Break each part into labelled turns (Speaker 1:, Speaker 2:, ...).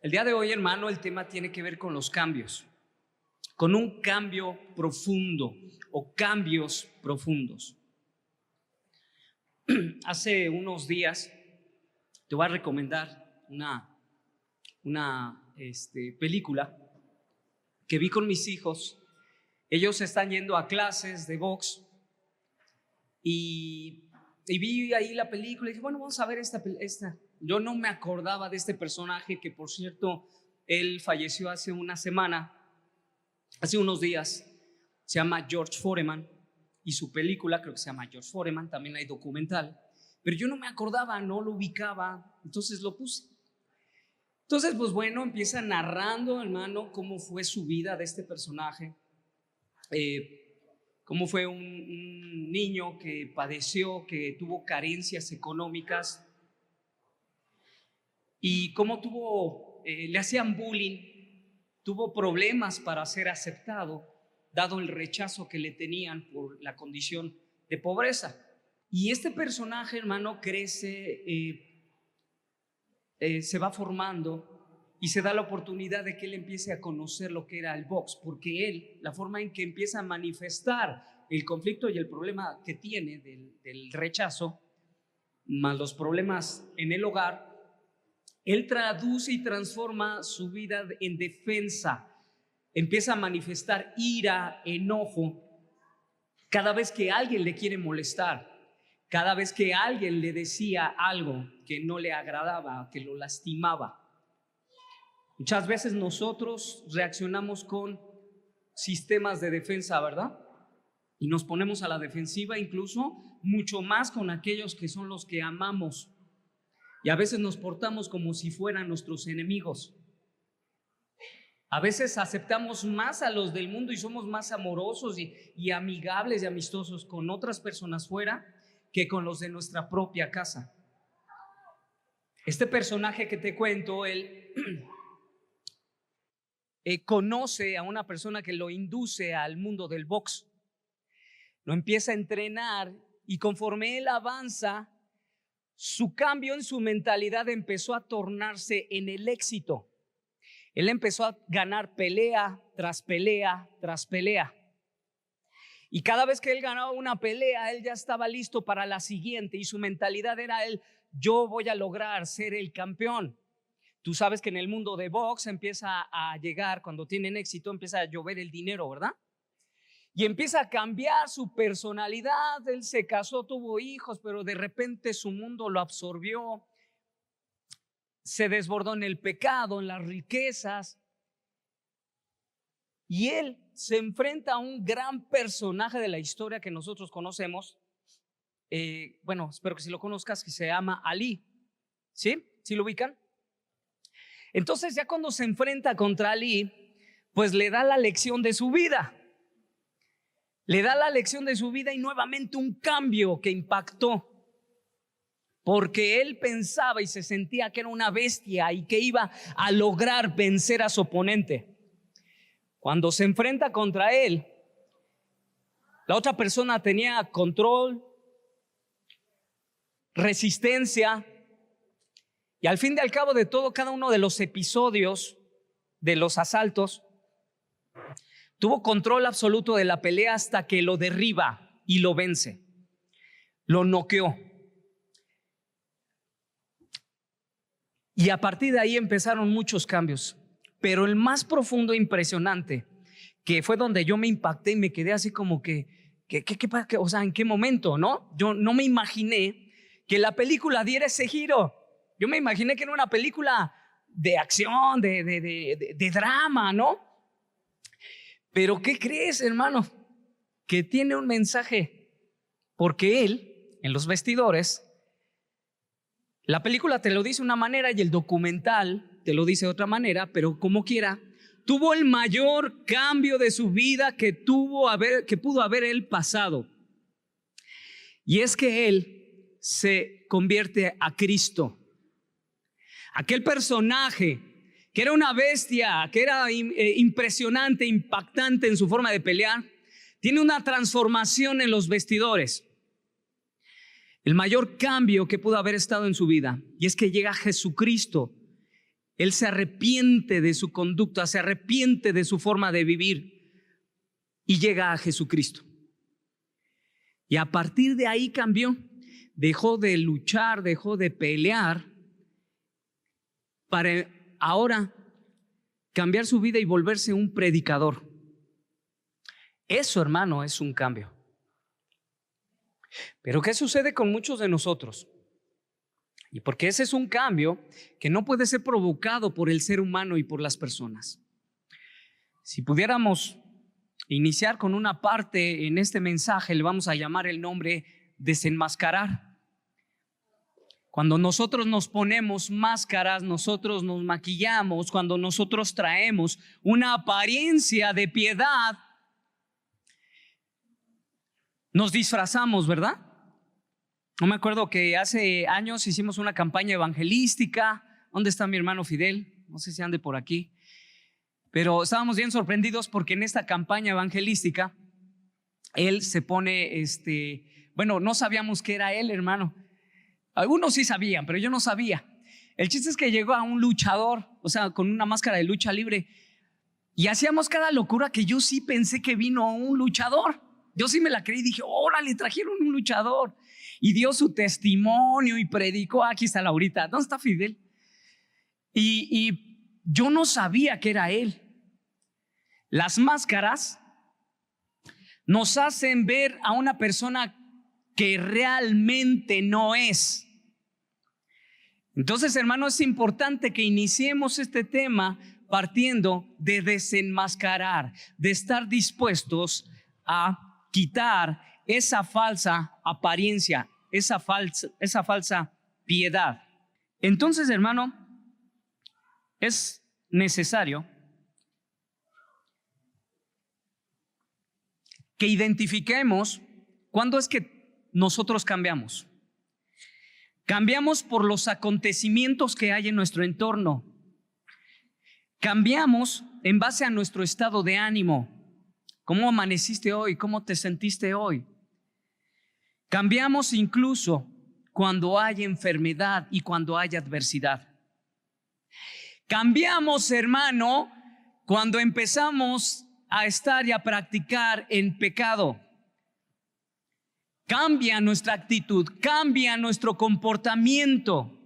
Speaker 1: El día de hoy, hermano, el tema tiene que ver con los cambios, con un cambio profundo o cambios profundos. Hace unos días te voy a recomendar una película que vi con mis hijos. Ellos están yendo a clases de box y vi ahí la película y dije, bueno, vamos a ver esta. Yo no me acordaba de este personaje que, por cierto, él falleció hace una semana, hace unos días. Se llama George Foreman y su película creo que se llama George Foreman, también hay documental, pero yo no me acordaba, no lo ubicaba, entonces lo puse. Entonces, pues bueno, empieza narrando, hermano, cómo fue su vida de este personaje, cómo fue un niño que padeció, que tuvo carencias económicas y cómo le hacían bullying, tuvo problemas para ser aceptado, dado el rechazo que le tenían por la condición de pobreza. Y este personaje, hermano, crece, se va formando y se da la oportunidad de que él empiece a conocer lo que era el box, porque él, la forma en que empieza a manifestar el conflicto y el problema que tiene del rechazo, más los problemas en el hogar, él traduce y transforma su vida en defensa. Empieza a manifestar ira, enojo, cada vez que alguien le quiere molestar, cada vez que alguien le decía algo que no le agradaba, que lo lastimaba. Muchas veces nosotros reaccionamos con sistemas de defensa, ¿verdad? Y nos ponemos a la defensiva, incluso mucho más con aquellos que son los que amamos. Y a veces nos portamos como si fueran nuestros enemigos. A veces aceptamos más a los del mundo y somos más amorosos y amigables y amistosos con otras personas fuera que con los de nuestra propia casa. Este personaje que te cuento, él conoce a una persona que lo induce al mundo del box. Lo empieza a entrenar y conforme él avanza, su cambio en su mentalidad empezó a tornarse en el éxito. Él empezó a ganar pelea tras pelea tras pelea. Y cada vez que él ganaba una pelea, él ya estaba listo para la siguiente. Y su mentalidad era yo voy a lograr ser el campeón. Tú sabes que en el mundo de box empieza a llegar, cuando tienen éxito, empieza a llover el dinero, ¿verdad? Y empieza a cambiar su personalidad. Él se casó, tuvo hijos, pero de repente su mundo lo absorbió. Se desbordó en el pecado, en las riquezas. Y él se enfrenta a un gran personaje de la historia que nosotros conocemos. Bueno, espero que sí lo conozcas, que se llama Ali. ¿Sí? ¿Sí lo ubican? Entonces ya cuando se enfrenta contra Ali, pues le da la lección de su vida. Le da la lección de su vida y nuevamente un cambio que impactó. Porque él pensaba y se sentía que era una bestia y que iba a lograr vencer a su oponente. Cuando se enfrenta contra él, la otra persona tenía control, resistencia, y al fin y al cabo de todo, cada uno de los episodios de los asaltos tuvo control absoluto de la pelea hasta que lo derriba y lo vence, lo noqueó. Y a partir de ahí empezaron muchos cambios, pero el más profundo e impresionante, que fue donde yo me impacté y me quedé así como o sea, ¿en qué momento, no? Yo no me imaginé que la película diera ese giro. Yo me imaginé que era una película de acción, de drama, ¿no? Pero ¿qué crees, hermano? Que tiene un mensaje, porque él, en los vestidores, la película te lo dice de una manera y el documental te lo dice de otra manera, pero como quiera, tuvo el mayor cambio de su vida que pudo haber él pasado. Y es que él se convierte a Cristo. Aquel personaje que era una bestia, que era impresionante, impactante en su forma de pelear, tiene una transformación en los vestidores. El mayor cambio que pudo haber estado en su vida, y es que llega Jesucristo Él se arrepiente de su conducta, se arrepiente de su forma de vivir y llega a Jesucristo. Y a partir de ahí cambió. Dejó de luchar, dejó de pelear para ahora cambiar su vida y volverse un predicador. Eso, hermano, es un cambio. Pero ¿qué sucede con muchos de nosotros? Y porque ese es un cambio que no puede ser provocado por el ser humano y por las personas. Si pudiéramos iniciar con una parte en este mensaje, le vamos a llamar el nombre desenmascarar. Cuando nosotros nos ponemos máscaras, nosotros nos maquillamos, cuando nosotros traemos una apariencia de piedad, nos disfrazamos, ¿verdad? No me acuerdo que hace años hicimos una campaña evangelística. ¿Dónde está mi hermano Fidel? No sé si ande por aquí. Pero estábamos bien sorprendidos porque en esta campaña evangelística él se pone, bueno, no sabíamos que era él, hermano. Algunos sí sabían, pero yo no sabía. El chiste es que llegó a un luchador, o sea, con una máscara de lucha libre, y hacíamos cada locura que yo sí pensé que vino un luchador. Yo sí me la creí y dije, órale, trajeron un luchador. Y dio su testimonio y predicó. Aquí está Laurita. ¿Dónde está Fidel? Y yo no sabía que era él. Las máscaras nos hacen ver a una persona que realmente no es. Entonces, hermano, es importante que iniciemos este tema partiendo de desenmascarar, de estar dispuestos a quitar esa falsa apariencia, esa falsa piedad. Entonces, hermano, es necesario que identifiquemos cuándo es que nosotros cambiamos. Cambiamos por los acontecimientos que hay en nuestro entorno. Cambiamos en base a nuestro estado de ánimo. ¿Cómo amaneciste hoy? ¿Cómo te sentiste hoy? Cambiamos incluso cuando hay enfermedad y cuando hay adversidad. Cambiamos, hermano, cuando empezamos a estar y a practicar en pecado. Cambia nuestra actitud, cambia nuestro comportamiento.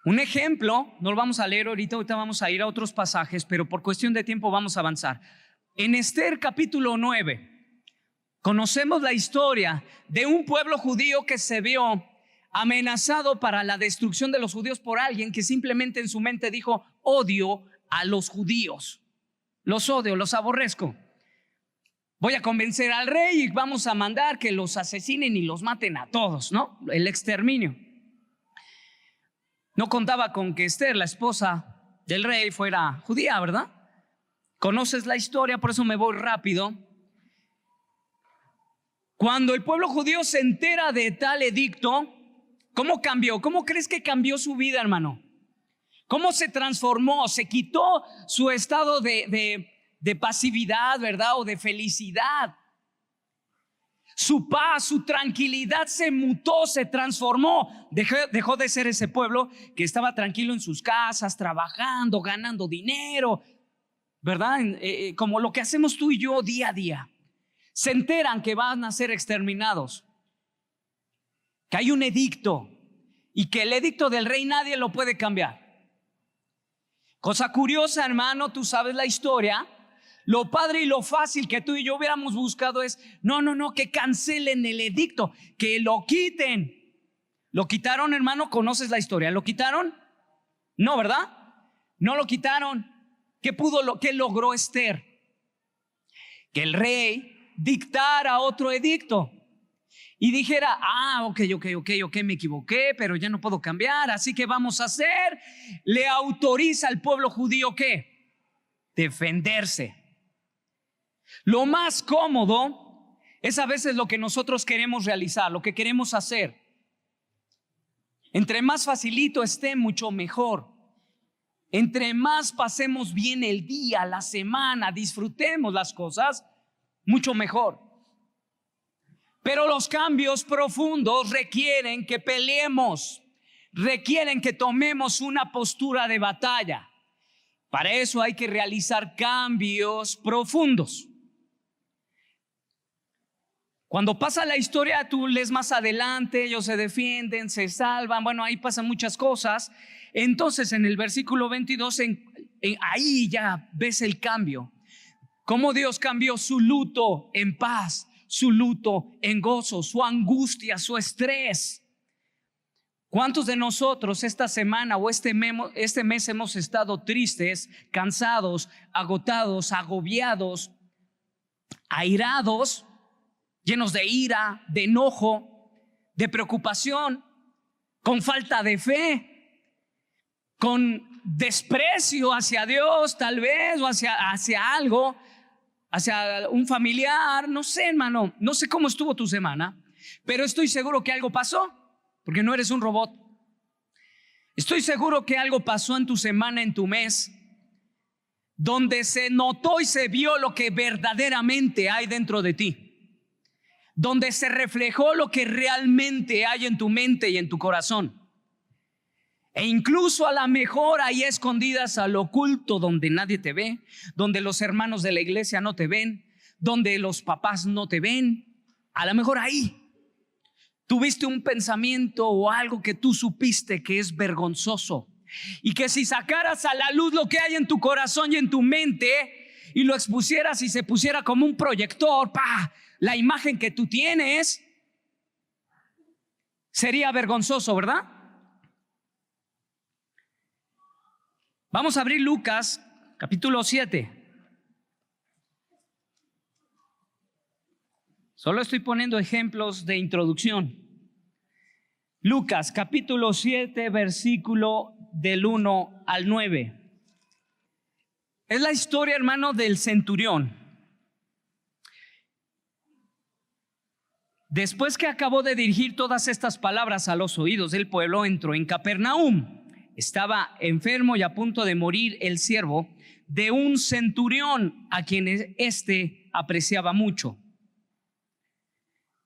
Speaker 1: Un ejemplo, no lo vamos a leer ahorita vamos a ir a otros pasajes, pero por cuestión de tiempo vamos a avanzar. En Esther capítulo 9, conocemos la historia de un pueblo judío que se vio amenazado para la destrucción de los judíos por alguien que simplemente en su mente dijo: odio a los judíos, los odio, los aborrezco. Voy a convencer al rey y vamos a mandar que los asesinen y los maten a todos, ¿no? El exterminio. No contaba con que Esther, la esposa del rey, fuera judía, ¿verdad? Conoces la historia, por eso me voy rápido. Cuando el pueblo judío se entera de tal edicto, ¿cómo cambió? ¿Cómo crees que cambió su vida, hermano? ¿Cómo se transformó? Se quitó su estado de pasividad, ¿verdad? O de felicidad. Su paz, su tranquilidad se mutó, se transformó. Dejó de ser ese pueblo que estaba tranquilo en sus casas, trabajando, ganando dinero, ¿verdad? Como lo que hacemos tú y yo día a día. Se enteran que van a ser exterminados, que hay un edicto y que el edicto del rey nadie lo puede cambiar. Cosa curiosa, hermano, tú sabes la historia. Lo padre y lo fácil que tú y yo hubiéramos buscado es: no, que cancelen el edicto, que lo quiten. ¿Lo quitaron, hermano? ¿Conoces la historia? ¿Lo quitaron? No, ¿verdad? No lo quitaron. ¿Qué logró Esther? Que el rey dictara otro edicto y dijera: ok, me equivoqué, pero ya no puedo cambiar, así que vamos a hacer. Le autoriza al pueblo judío ¿qué? Defenderse. Lo más cómodo es a veces lo que nosotros queremos realizar, lo que queremos hacer. Entre más facilito esté, mucho mejor. Entre más pasemos bien el día, la semana, disfrutemos las cosas, mucho mejor. Pero los cambios profundos requieren que peleemos, requieren que tomemos una postura de batalla. Para eso hay que realizar cambios profundos. Cuando pasa la historia, tú lees más adelante, ellos se defienden, se salvan, bueno, ahí pasan muchas cosas. Entonces en el versículo 22, ahí ya ves el cambio. Cómo Dios cambió su luto en paz, su luto en gozo, su angustia, su estrés. ¿Cuántos de nosotros esta semana o este mes hemos estado tristes, cansados, agotados, agobiados, airados, llenos de ira, de enojo, de preocupación, con falta de fe, con desprecio hacia Dios tal vez, o hacia algo, hacia un familiar? No sé, hermano, no sé cómo estuvo tu semana, pero estoy seguro que algo pasó, porque no eres un robot. Estoy seguro que algo pasó en tu semana, en tu mes, donde se notó y se vio lo que verdaderamente hay dentro de ti, donde se reflejó lo que realmente hay en tu mente y en tu corazón. E incluso a lo mejor ahí escondidas al oculto, donde nadie te ve, donde los hermanos de la iglesia no te ven, donde los papás no te ven, a lo mejor ahí tuviste un pensamiento o algo que tú supiste que es vergonzoso, y que si sacaras a la luz lo que hay en tu corazón y en tu mente y lo expusieras y se pusiera como un proyector, la imagen que tú tienes, sería vergonzoso, ¿verdad? Vamos a abrir Lucas capítulo 7. Solo estoy poniendo ejemplos de introducción. Lucas capítulo 7, versículo del 1 al 9. Es la historia, hermano, del centurión. Después que acabó de dirigir todas estas palabras a los oídos del pueblo, entró en Capernaum. Estaba enfermo y a punto de morir el siervo de un centurión, a quien éste apreciaba mucho.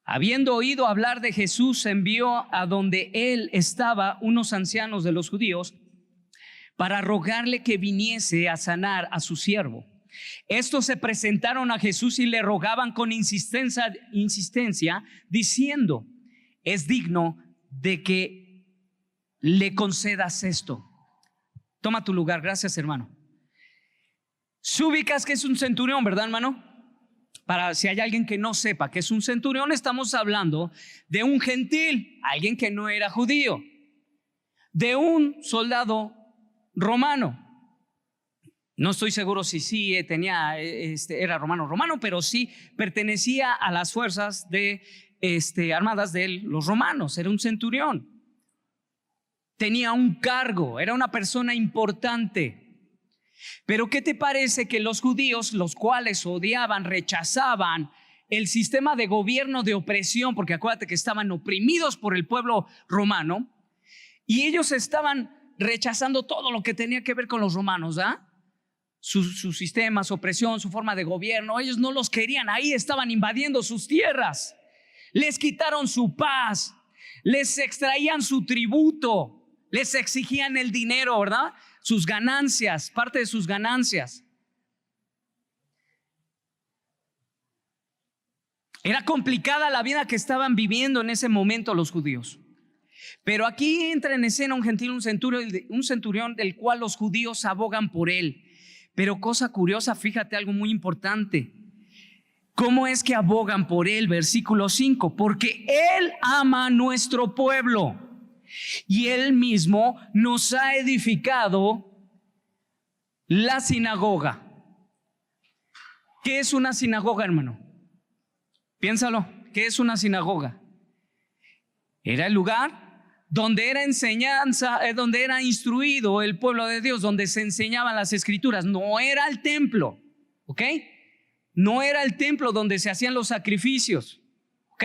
Speaker 1: Habiendo oído hablar de Jesús, envió a donde él estaba unos ancianos de los judíos para rogarle que viniese a sanar a su siervo. Estos se presentaron a Jesús y le rogaban con insistencia, diciendo: es digno de que le concedas esto. Toma tu lugar, gracias, hermano. Si ubicas que es un centurión, ¿verdad, hermano? Para si hay alguien que no sepa que es un centurión, estamos hablando de un gentil, alguien que no era judío, de un soldado romano. No estoy seguro si sí era romano, pero sí pertenecía a las fuerzas armadas de los romanos. Era un centurión, tenía un cargo, era una persona importante. Pero ¿qué te parece que los judíos, los cuales odiaban, rechazaban el sistema de gobierno de opresión, porque acuérdate que estaban oprimidos por el pueblo romano, y ellos estaban rechazando todo lo que tenía que ver con los romanos, su sistema, su opresión, su forma de gobierno? Ellos no los querían, ahí estaban invadiendo sus tierras, les quitaron su paz, les extraían su tributo, les exigían el dinero, ¿verdad? Sus ganancias, parte de sus ganancias. Era complicada la vida que estaban viviendo en ese momento los judíos. Pero aquí entra en escena un gentil, un centurión del cual los judíos abogan por él. Pero cosa curiosa, fíjate algo muy importante. ¿Cómo es que abogan por él? Versículo 5. Porque él ama a nuestro pueblo y él mismo nos ha edificado la sinagoga. ¿Qué es una sinagoga, hermano? Piénsalo. ¿Qué es una sinagoga? Era el lugar donde era enseñanza, donde era instruido el pueblo de Dios, donde se enseñaban las escrituras. No era el templo, ¿ok? No era el templo donde se hacían los sacrificios, ¿ok?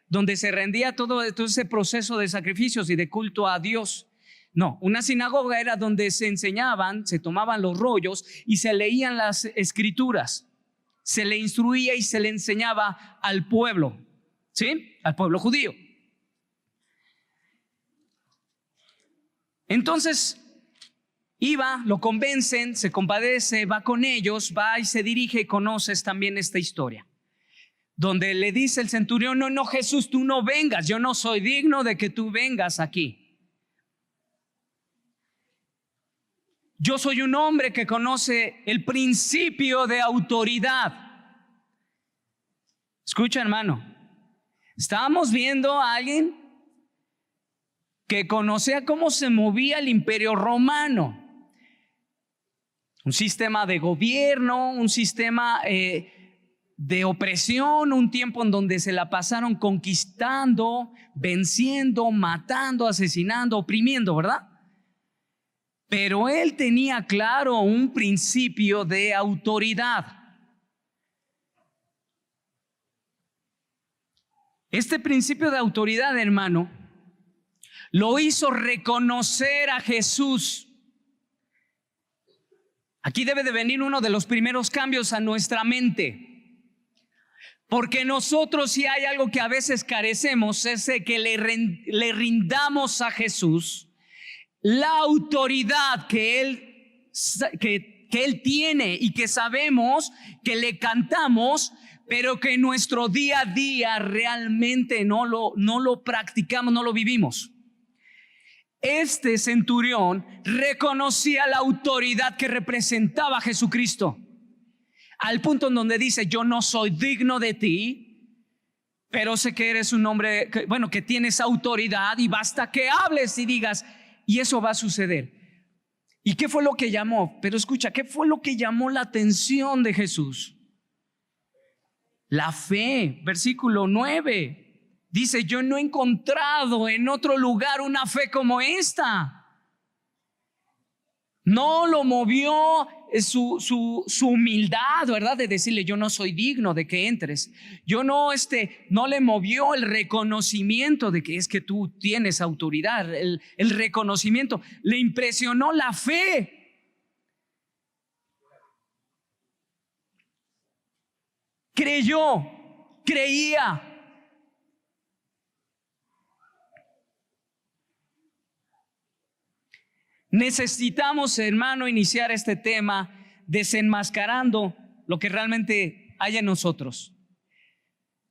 Speaker 1: Donde se rendía todo ese proceso de sacrificios y de culto a Dios. No, una sinagoga era donde se enseñaban, se tomaban los rollos y se leían las escrituras. Se le instruía y se le enseñaba al pueblo, ¿sí? Al pueblo judío. Entonces iba, lo convencen, se compadece, va con ellos, va y se dirige, y conoces también esta historia, donde le dice el centurión: no, Jesús, tú no vengas, yo no soy digno de que tú vengas aquí. Yo soy un hombre que conoce el principio de autoridad. Escucha, hermano, estábamos viendo a alguien que conocía cómo se movía el imperio romano, un sistema de gobierno, un sistema de opresión, un tiempo en donde se la pasaron conquistando, venciendo, matando, asesinando, oprimiendo, ¿verdad? Pero él tenía claro un principio de autoridad. Este principio de autoridad, hermano, lo hizo reconocer a Jesús. Aquí debe de venir uno de los primeros cambios a nuestra mente. Porque nosotros, si hay algo que a veces carecemos, es de que le rindamos a Jesús la autoridad que Él tiene y que sabemos, que le cantamos, pero que en nuestro día a día realmente no lo practicamos, no lo vivimos. Este centurión reconocía la autoridad que representaba a Jesucristo, al punto en donde dice: yo no soy digno de ti, pero sé que eres un hombre que tienes autoridad, y basta que hables y digas, y eso va a suceder. ¿Y qué fue lo que llamó? Pero escucha, ¿qué fue lo que llamó la atención de Jesús? La fe. Versículo 9 dice: yo no he encontrado en otro lugar una fe como esta. No lo movió su humildad, ¿verdad? De decirle: yo no soy digno de que entres. No le movió el reconocimiento de que es que tú tienes autoridad, el reconocimiento. Le impresionó la fe. Creía. Necesitamos, hermano, iniciar este tema desenmascarando lo que realmente hay en nosotros.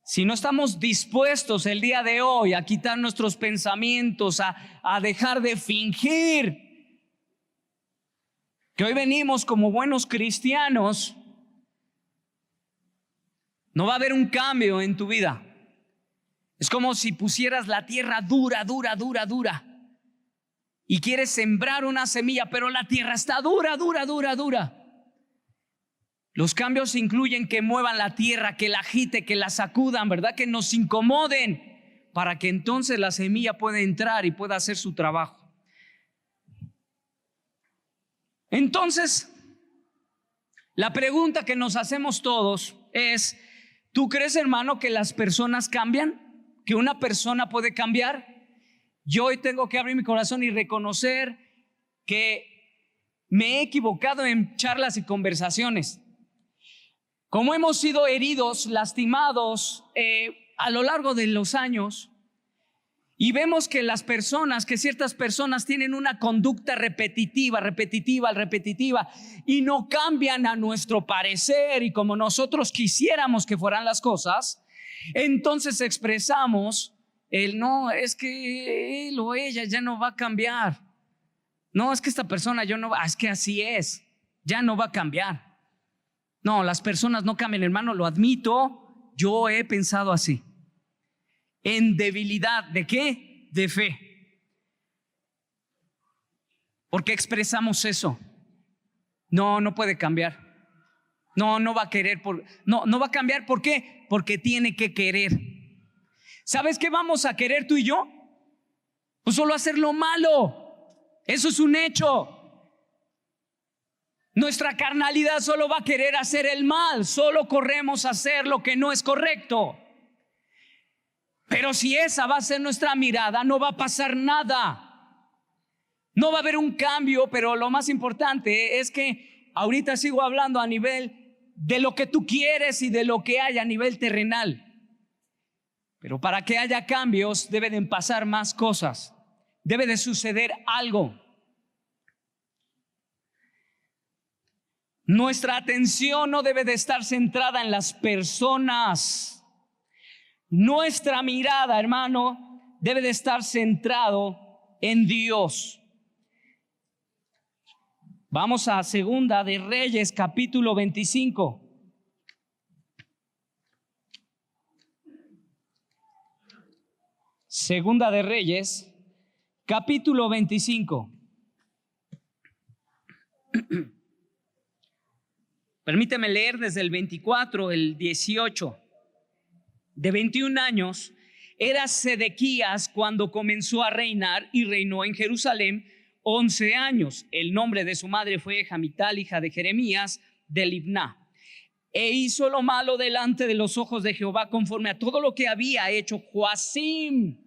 Speaker 1: Si no estamos dispuestos el día de hoy a quitar nuestros pensamientos, a dejar de fingir que hoy venimos como buenos cristianos, no va a haber un cambio en tu vida. Es como si pusieras la tierra dura, y quieres sembrar una semilla, pero la tierra está dura. Los cambios incluyen que muevan la tierra, que la agite, que la sacudan, ¿verdad? Que nos incomoden, para que entonces la semilla pueda entrar y pueda hacer su trabajo. Entonces, la pregunta que nos hacemos todos es: ¿tú crees, hermano, que las personas cambian? ¿Que una persona puede cambiar? Yo hoy tengo que abrir mi corazón y reconocer que me he equivocado en charlas y conversaciones. Como hemos sido heridos, lastimados a lo largo de los años, y vemos que ciertas personas tienen una conducta repetitiva, y no cambian a nuestro parecer y como nosotros quisiéramos que fueran las cosas, entonces expresamos no, es que él o ella ya no va a cambiar. No, es que esta persona es que así es, ya no va a cambiar. No, las personas no cambian, hermano, lo admito, yo he pensado así. En debilidad, ¿de qué? De fe. ¿Por qué expresamos eso? No puede cambiar. No va a querer. No va a cambiar, ¿por qué? Porque tiene que querer. ¿Sabes qué vamos a querer tú y yo? Pues solo hacer lo malo. Eso es un hecho. Nuestra carnalidad solo va a querer hacer el mal. Solo corremos a hacer lo que no es correcto. Pero si esa va a ser nuestra mirada, no va a pasar nada. No va a haber un cambio, pero lo más importante es que ahorita sigo hablando a nivel de lo que tú quieres y de lo que hay a nivel terrenal. Pero para que haya cambios deben pasar más cosas. Debe de suceder algo. Nuestra atención no debe de estar centrada en las personas. Nuestra mirada, hermano, debe de estar centrado en Dios. Vamos a Segunda de Reyes, capítulo 25. Segunda de Reyes, capítulo 25. Permíteme leer desde el 24, el 18. De 21 años era Sedequías cuando comenzó a reinar y reinó en Jerusalén 11 años. El nombre de su madre fue Jamital, hija de Jeremías de Libná. E hizo lo malo delante de los ojos de Jehová conforme a todo lo que había hecho Joacim,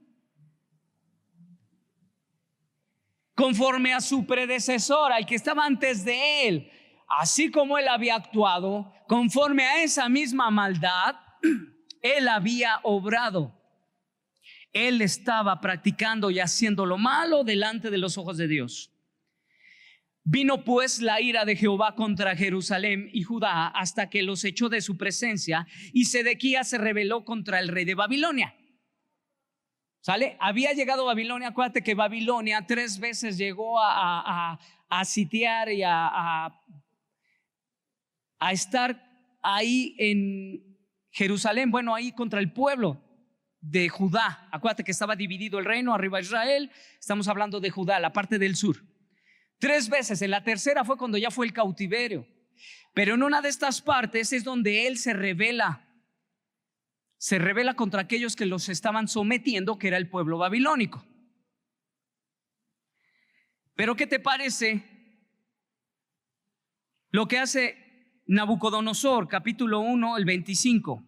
Speaker 1: conforme a su predecesor, al que estaba antes de él. Así como él había actuado, conforme a esa misma maldad, él había obrado. Él estaba practicando y haciendo lo malo delante de los ojos de Dios. Vino pues la ira de Jehová contra Jerusalén y Judá hasta que los echó de su presencia, y Sedequías se rebeló contra el rey de Babilonia. ¿Sale? Había llegado a Babilonia. Acuérdate que Babilonia 3 veces llegó a sitiar y a estar ahí en Jerusalén, bueno, ahí contra el pueblo de Judá. Acuérdate que estaba dividido el reino, arriba Israel, estamos hablando de Judá, la parte del sur. 3 veces, en la tercera fue cuando ya fue el cautiverio. Pero en una de estas partes es donde él se revela contra aquellos que los estaban sometiendo, que era el pueblo babilónico. Pero ¿qué te parece lo que hace Nabucodonosor? Capítulo 1, el 25.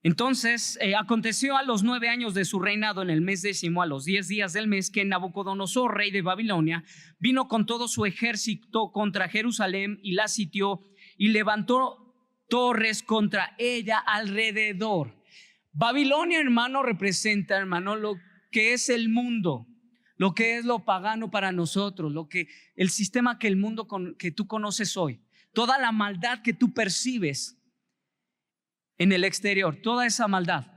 Speaker 1: Entonces aconteció a los 9 años de su reinado, en el mes 10º, a los 10 días del mes, que Nabucodonosor, rey de Babilonia, vino con todo su ejército contra Jerusalén y la sitió y levantó torres contra ella alrededor. Babilonia, hermano, representa, hermano, lo que es el mundo, lo que es lo pagano para nosotros, lo que el sistema que el mundo que tú conoces hoy, toda la maldad que tú percibes en el exterior, toda esa maldad.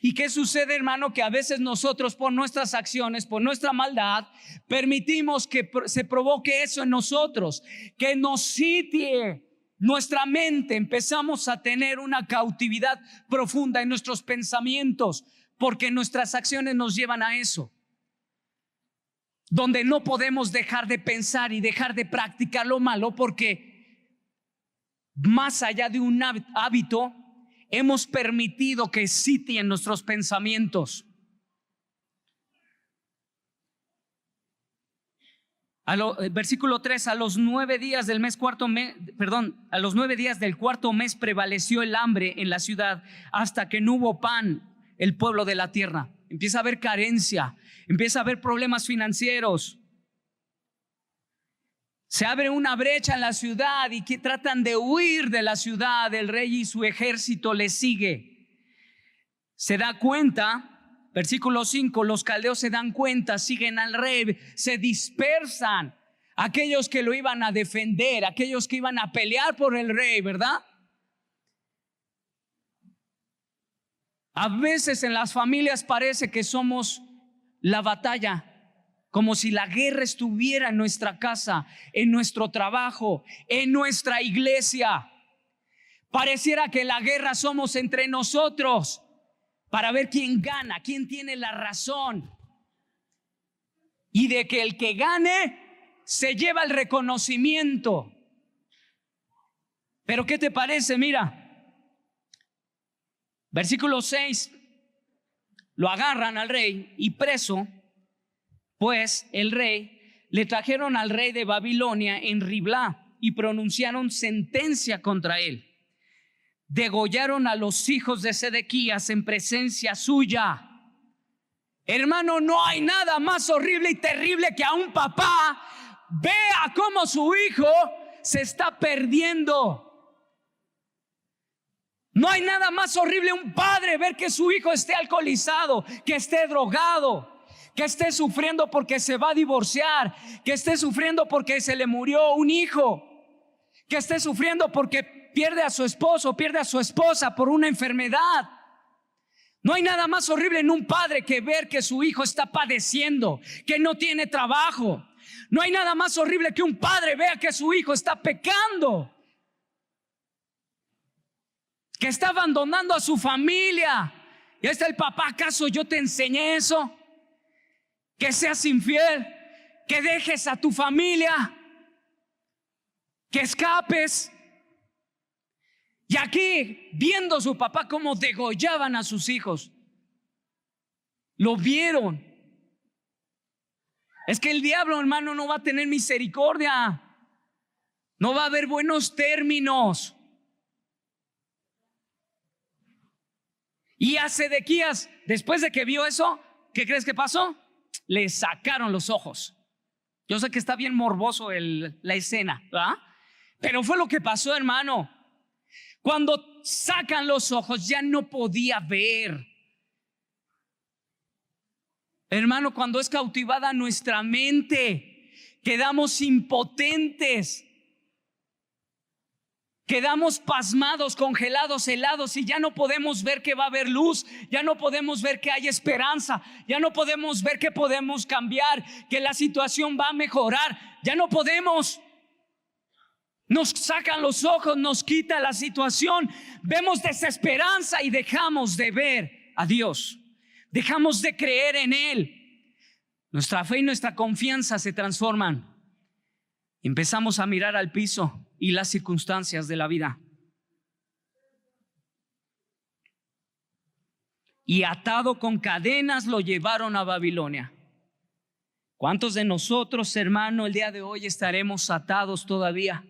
Speaker 1: ¿Y qué sucede, hermano? Que a veces nosotros, por nuestras acciones, por nuestra maldad, permitimos que se provoque eso en nosotros, que nos sitie nuestra mente. Empezamos a tener una cautividad profunda en nuestros pensamientos, porque nuestras acciones nos llevan a eso, donde no podemos dejar de pensar y dejar de practicar lo malo, porque más allá de un hábito, hemos permitido que sitien nuestros pensamientos. Versículo 3: a los 9 días del a los 9 días del cuarto mes prevaleció el hambre en la ciudad, hasta que no hubo pan el pueblo de la tierra. Empieza a haber carencia, empieza a haber problemas financieros. Se abre una brecha en la ciudad y que tratan de huir de la ciudad. El rey y su ejército le sigue. Se da cuenta, versículo 5, los caldeos se dan cuenta, siguen al rey, se dispersan. Aquellos que lo iban a defender, aquellos que iban a pelear por el rey, ¿verdad? A veces en las familias parece que somos la batalla, como si la guerra estuviera en nuestra casa, en nuestro trabajo, en nuestra iglesia. Pareciera que la guerra somos entre nosotros para ver quién gana, quién tiene la razón. Y de que el que gane se lleva el reconocimiento. Pero ¿qué te parece? Mira, versículo 6, lo agarran al rey y preso. Pues el rey, le trajeron al rey de Babilonia en Riblá y pronunciaron sentencia contra él. Degollaron a los hijos de Sedequías en presencia suya. Hermano, no hay nada más horrible y terrible que a un papá vea cómo su hijo se está perdiendo. No hay nada más horrible un padre ver que su hijo esté alcoholizado, que esté drogado, que esté sufriendo porque se va a divorciar, que esté sufriendo porque se le murió un hijo, que esté sufriendo porque pierde a su esposo o pierde a su esposa por una enfermedad. No hay nada más horrible en un padre que ver que su hijo está padeciendo, que no tiene trabajo. No hay nada más horrible que un padre vea que su hijo está pecando, que está abandonando a su familia. Y ahí está el papá: ¿acaso yo te enseñé eso? Que seas infiel, que dejes a tu familia, que escapes. Y aquí, viendo a su papá cómo degollaban a sus hijos, lo vieron. Es que el diablo, hermano, no va a tener misericordia. No va a haber buenos términos. Y a Sedequías, después de que vio eso, ¿qué crees que pasó? Le sacaron los ojos. Yo sé que está bien morboso la escena, ¿verdad? Pero fue lo que pasó, hermano. Cuando sacan los ojos, ya no podía ver. Hermano, cuando es cautivada nuestra mente, quedamos impotentes, quedamos pasmados, congelados, helados, y ya no podemos ver que va a haber luz, ya no podemos ver que hay esperanza, ya no podemos ver que podemos cambiar, que la situación va a mejorar. Ya no podemos. Nos sacan los ojos, nos quita la situación, vemos desesperanza y dejamos de ver a Dios, dejamos de creer en Él. Nuestra fe y nuestra confianza se transforman. Empezamos a mirar al piso y las circunstancias de la vida. Y atado con cadenas lo llevaron a Babilonia. ¿Cuántos de nosotros, hermano, el día de hoy estaremos atados todavía?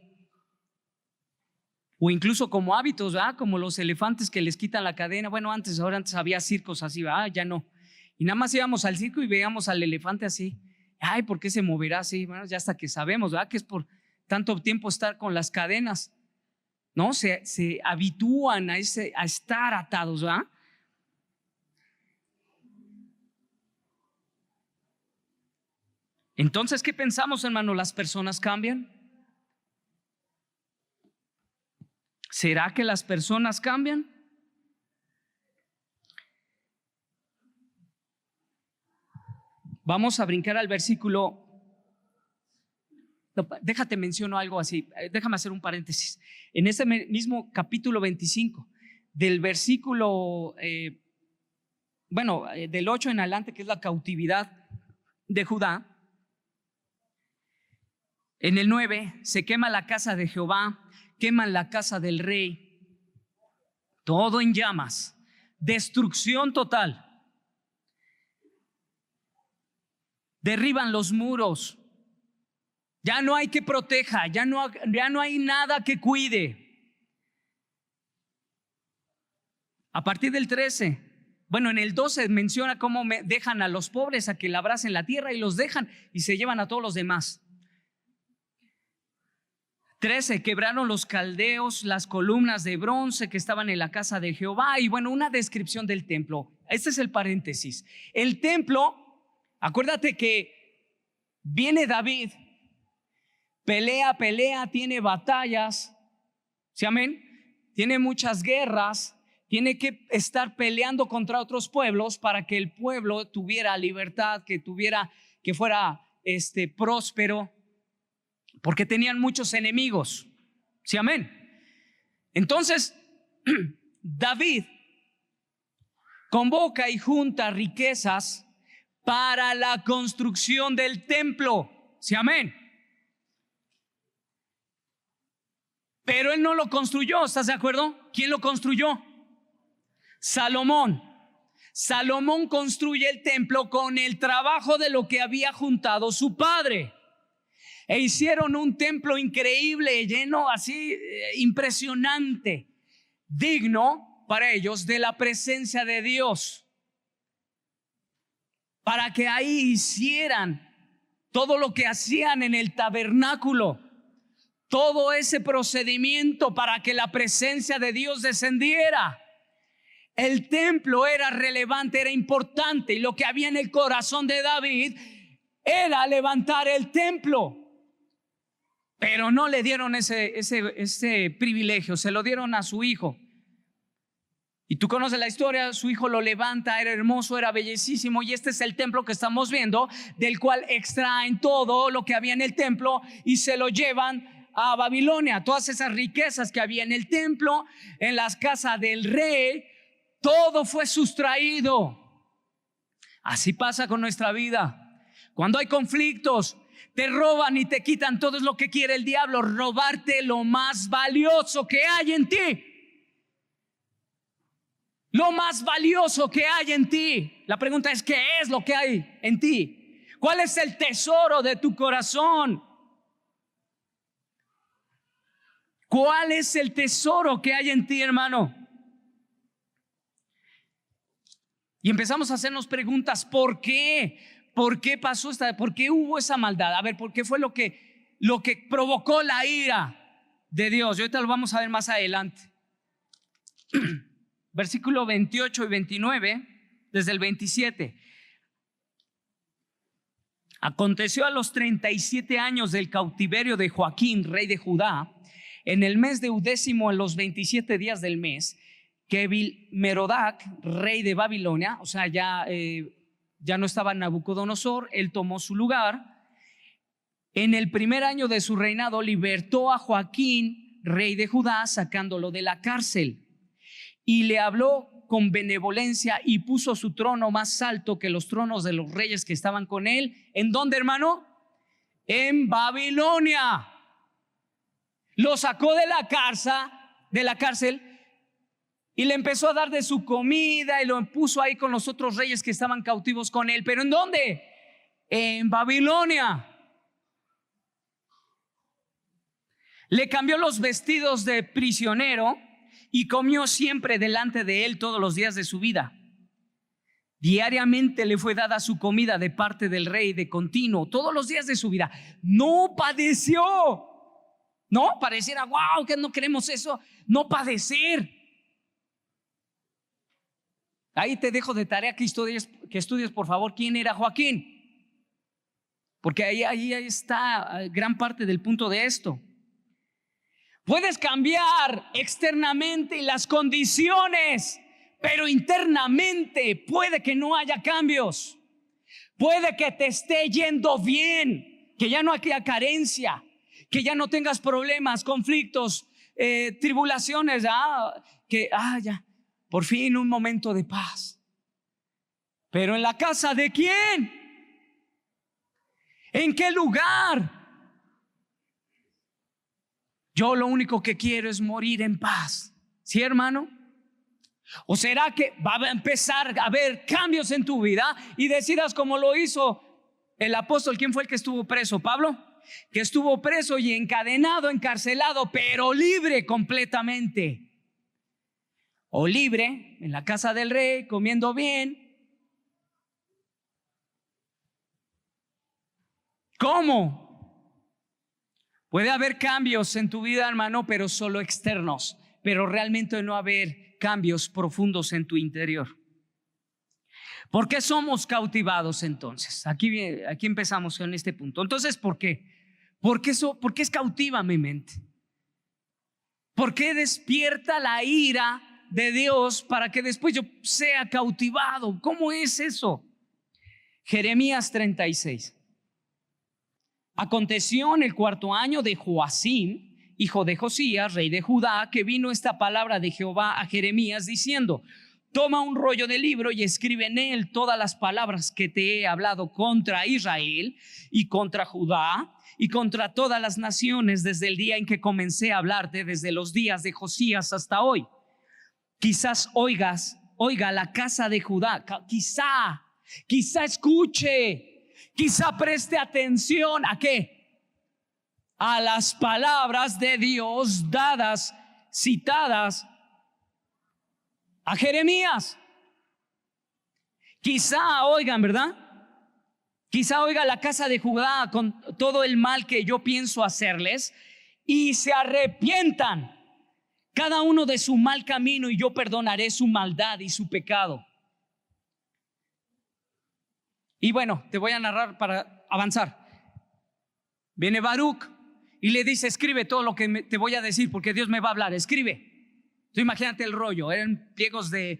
Speaker 1: O incluso como hábitos, ¿verdad? Como los elefantes que les quitan la cadena. Bueno, antes había circos así, ¿verdad? Ya no. Y nada más íbamos al circo y veíamos al elefante así. Ay, ¿por qué se moverá así? Bueno, ya hasta que sabemos, ¿verdad? Que es por tanto tiempo estar con las cadenas, ¿no? Se habitúan a estar atados, ¿verdad? Entonces, ¿qué pensamos, hermano? ¿Las personas cambian? ¿Será que las personas cambian? Vamos a brincar al versículo. Déjate menciono algo así. Déjame hacer un paréntesis. En ese mismo capítulo 25, del versículo, del 8 en adelante, que es la cautividad de Judá. En el 9 se quema la casa de Jehová, queman la casa del rey, todo en llamas, destrucción total. Derriban los muros, ya no hay que proteja, ya no hay nada que cuide. A partir del 13, en el 12 menciona cómo dejan a los pobres a que labrasen la tierra y los dejan y se llevan a todos los demás. 13, quebraron los caldeos las columnas de bronce que estaban en la casa de Jehová. Y una descripción del templo. Este es el paréntesis. El templo, acuérdate que viene David, pelea, tiene batallas, ¿sí, amén? Tiene muchas guerras, tiene que estar peleando contra otros pueblos para que el pueblo tuviera libertad, que fuera próspero. Porque tenían muchos enemigos. ¿Sí, amén? Entonces, David convoca y junta riquezas para la construcción del templo. ¿Sí, amén? Pero él no lo construyó, ¿estás de acuerdo? ¿Quién lo construyó? Salomón. Salomón construye el templo con el trabajo de lo que había juntado su padre. E hicieron un templo increíble, lleno así, impresionante, digno para ellos de la presencia de Dios, para que ahí hicieran todo lo que hacían en el tabernáculo, todo ese procedimiento para que la presencia de Dios descendiera. El templo era relevante, era importante, y lo que había en el corazón de David era levantar el templo. Pero no le dieron ese privilegio, se lo dieron a su hijo. Y tú conoces la historia, su hijo lo levanta, era hermoso, era bellísimo, y este es el templo que estamos viendo, del cual extraen todo lo que había en el templo y se lo llevan a Babilonia. Todas esas riquezas que había en el templo, en las casas del rey, todo fue sustraído. Así pasa con nuestra vida. Cuando hay conflictos, te roban y te quitan todo lo que quiere el diablo, robarte lo más valioso que hay en ti. Lo más valioso que hay en ti. La pregunta es, ¿qué es lo que hay en ti? ¿Cuál es el tesoro de tu corazón? ¿Cuál es el tesoro que hay en ti, hermano? Y empezamos a hacernos preguntas, ¿por qué? ¿Por qué pasó por qué hubo esa maldad? A ver, ¿por qué fue lo que provocó la ira de Dios? Y ahorita lo vamos a ver más adelante. Versículo 28 y 29, desde el 27. Aconteció a los 37 años del cautiverio de Joaquín, rey de Judá, en el mes de 10º, en los 27 días del mes, que Merodac, rey de Babilonia, o sea, ya no estaba Nabucodonosor, él tomó su lugar. En el primer año de su reinado libertó a Joaquín, rey de Judá, sacándolo de la cárcel. Y le habló con benevolencia y puso su trono más alto que los tronos de los reyes que estaban con él. ¿En dónde, hermano? En Babilonia. Lo sacó de la cárcel y le empezó a dar de su comida y lo puso ahí con los otros reyes que estaban cautivos con él. ¿Pero en dónde? En Babilonia. Le cambió los vestidos de prisionero y comió siempre delante de él todos los días de su vida. Diariamente le fue dada su comida de parte del rey de continuo, todos los días de su vida. No padeció. No, pareciera, wow, que no queremos eso. No padecer. Ahí te dejo de tarea que estudies, por favor, quién era Joaquín. Porque ahí está gran parte del punto de esto. Puedes cambiar externamente las condiciones, pero internamente puede que no haya cambios. Puede que te esté yendo bien, que ya no haya carencia, que ya no tengas problemas, conflictos, tribulaciones, ya, por fin un momento de paz. Pero ¿en la casa de quién? ¿En qué lugar? Yo lo único que quiero es morir en paz. ¿Sí, hermano? ¿O será que va a empezar a haber cambios en tu vida y decidas como lo hizo el apóstol? ¿Quién fue el que estuvo preso? ¿Pablo? Que estuvo preso y encadenado, encarcelado, pero libre completamente. O libre en la casa del rey, comiendo bien. ¿Cómo? Puede haber cambios en tu vida, hermano, pero solo externos, pero realmente no haber cambios profundos en tu interior. ¿Por qué somos cautivados entonces? Aquí empezamos en este punto. Entonces, ¿por qué? ¿Por qué es cautiva mi mente? ¿Por qué despierta la ira de Dios para que después yo sea cautivado? ¿Cómo es eso? Jeremías 36. Aconteció en el 4º año de Joacim, hijo de Josías, rey de Judá, que vino esta palabra de Jehová a Jeremías diciendo: toma un rollo de libro y escribe en él todas las palabras que te he hablado contra Israel y contra Judá y contra todas las naciones desde el día en que comencé a hablarte, desde los días de Josías hasta hoy. Quizás oiga la casa de Judá, quizá escuche. Quizá preste atención ¿a qué? A las palabras de Dios dadas, citadas a Jeremías. Quizá oigan, ¿verdad? Quizá oiga la casa de Judá con todo el mal que yo pienso hacerles y se arrepientan cada uno de su mal camino, y yo perdonaré su maldad y su pecado. Y bueno, te voy a narrar para avanzar. Viene Baruc y le dice: escribe todo lo que te voy a decir, porque Dios me va a hablar, escribe. Tú imagínate el rollo, eran pliegos de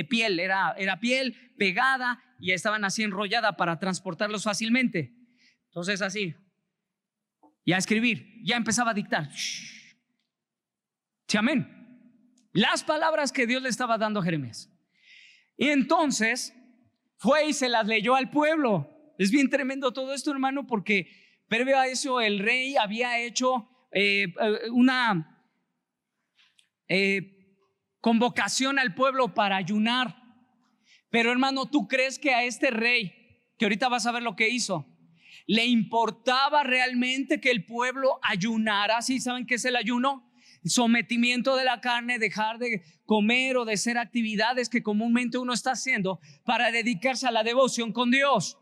Speaker 1: piel, era piel pegada y estaban así enrollada para transportarlos fácilmente. Entonces así, y a escribir, ya empezaba a dictar. Sí, amén. Las palabras que Dios le estaba dando a Jeremías. Y entonces fue y se las leyó al pueblo. Es bien tremendo todo esto, hermano, porque previo a eso el rey había hecho una convocación al pueblo para ayunar. Pero hermano, ¿tú crees que a este rey, que ahorita vas a ver lo que hizo, le importaba realmente que el pueblo ayunara? ¿Sí saben qué es el ayuno? Sometimiento de la carne, dejar de comer o de hacer actividades que comúnmente uno está haciendo para dedicarse a la devoción con Dios.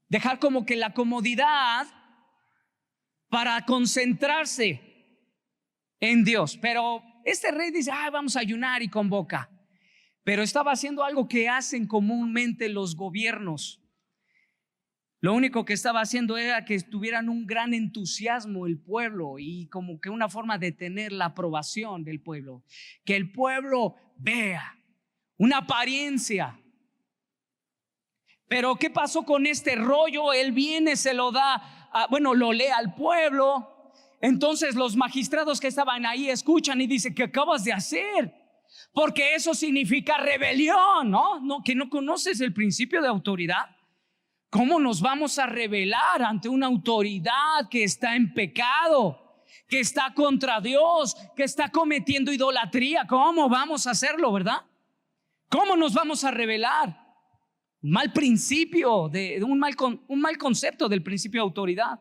Speaker 1: Dejar como que la comodidad para concentrarse en Dios. Pero este rey dice: vamos a ayunar, y convoca. Pero estaba haciendo algo que hacen comúnmente los gobiernos. Lo único que estaba haciendo era que tuvieran un gran entusiasmo el pueblo, y como que una forma de tener la aprobación del pueblo, que el pueblo vea una apariencia. Pero ¿qué pasó con este rollo? Él viene, se lo da, lo lee al pueblo. Entonces los magistrados que estaban ahí escuchan y dicen: ¿qué acabas de hacer? Porque eso significa rebelión, ¿no? Que no conoces el principio de autoridad. ¿Cómo nos vamos a rebelar ante una autoridad que está en pecado, que está contra Dios, que está cometiendo idolatría? ¿Cómo vamos a hacerlo, verdad? ¿Cómo nos vamos a rebelar? Un mal principio, un mal concepto del principio de autoridad.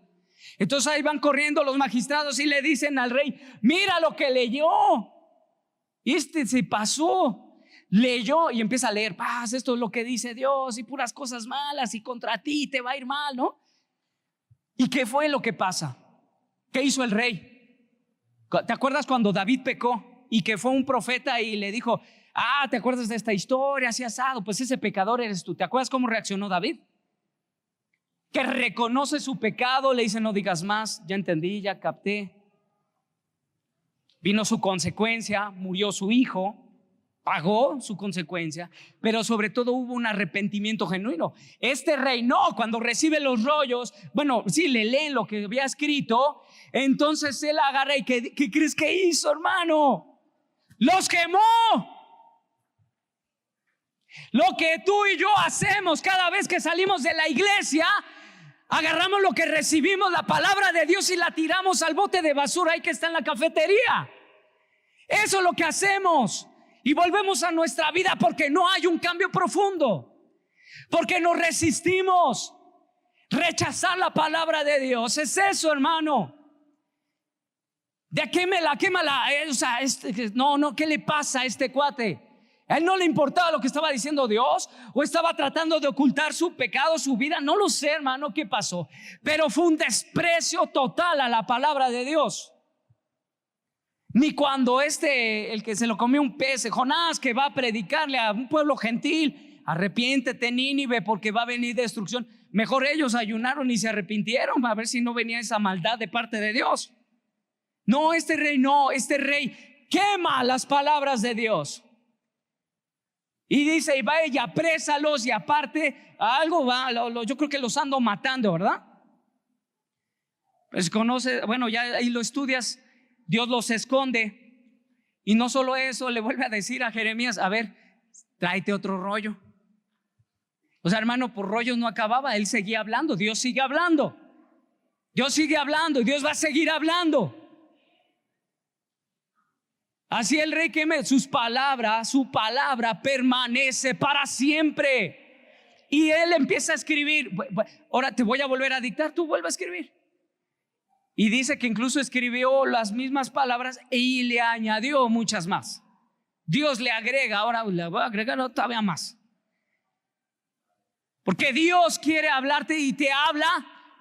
Speaker 1: Entonces ahí van corriendo los magistrados y le dicen al rey: mira lo que leyó. Se pasó, leyó y empieza a leer: esto es lo que dice Dios, y puras cosas malas, y contra ti te va a ir mal, ¿no? ¿Y qué fue lo que pasa? ¿Qué hizo el rey? ¿Te acuerdas cuando David pecó y que fue un profeta y le dijo: ¿te acuerdas de esta historia? Así asado. Pues ese pecador eres tú. ¿Te acuerdas cómo reaccionó David? Que reconoce su pecado, le dice: no digas más, ya entendí, ya capté. Vino su consecuencia, murió su hijo, pagó su consecuencia, pero sobre todo hubo un arrepentimiento genuino. Este rey no, cuando recibe los rollos, sí, le leen lo que había escrito, entonces él agarra y ¿qué crees que hizo, hermano? Los quemó. Lo que tú y yo hacemos cada vez que salimos de la iglesia: agarramos lo que recibimos, la palabra de Dios, y la tiramos al bote de basura ahí que está en la cafetería. Eso es lo que hacemos. Y volvemos a nuestra vida porque no hay un cambio profundo, porque nos resistimos. Rechazar la palabra de Dios es eso, hermano. De quémala. No, ¿qué le pasa a este cuate? ¿A él no le importaba lo que estaba diciendo Dios? ¿O estaba tratando de ocultar su pecado, su vida? No lo sé, hermano, qué pasó. Pero fue un desprecio total a la palabra de Dios. Ni cuando el que se lo comió un pez, Jonás, que va a predicarle a un pueblo gentil: arrepiéntete, Nínive, porque va a venir destrucción. Mejor ellos ayunaron y se arrepintieron a ver si no venía esa maldad de parte de Dios. No, este rey quema las palabras de Dios. Y dice: y va ella, aprésalos, y aparte algo yo creo que los ando matando, ¿verdad? Pues ya ahí lo estudias. Dios los esconde. Y no solo eso, le vuelve a decir a Jeremías: a ver, tráete otro rollo. O sea, hermano, por rollos no acababa. Él seguía hablando, Dios sigue hablando. Dios sigue hablando y Dios va a seguir hablando. Así el rey queme su palabra permanece para siempre. Y él empieza a escribir. Ahora te voy a volver a dictar, tú vuelve a escribir. Y dice que incluso escribió las mismas palabras y le añadió muchas más. Dios le agrega, ahora le voy a agregar todavía más. Porque Dios quiere hablarte y te habla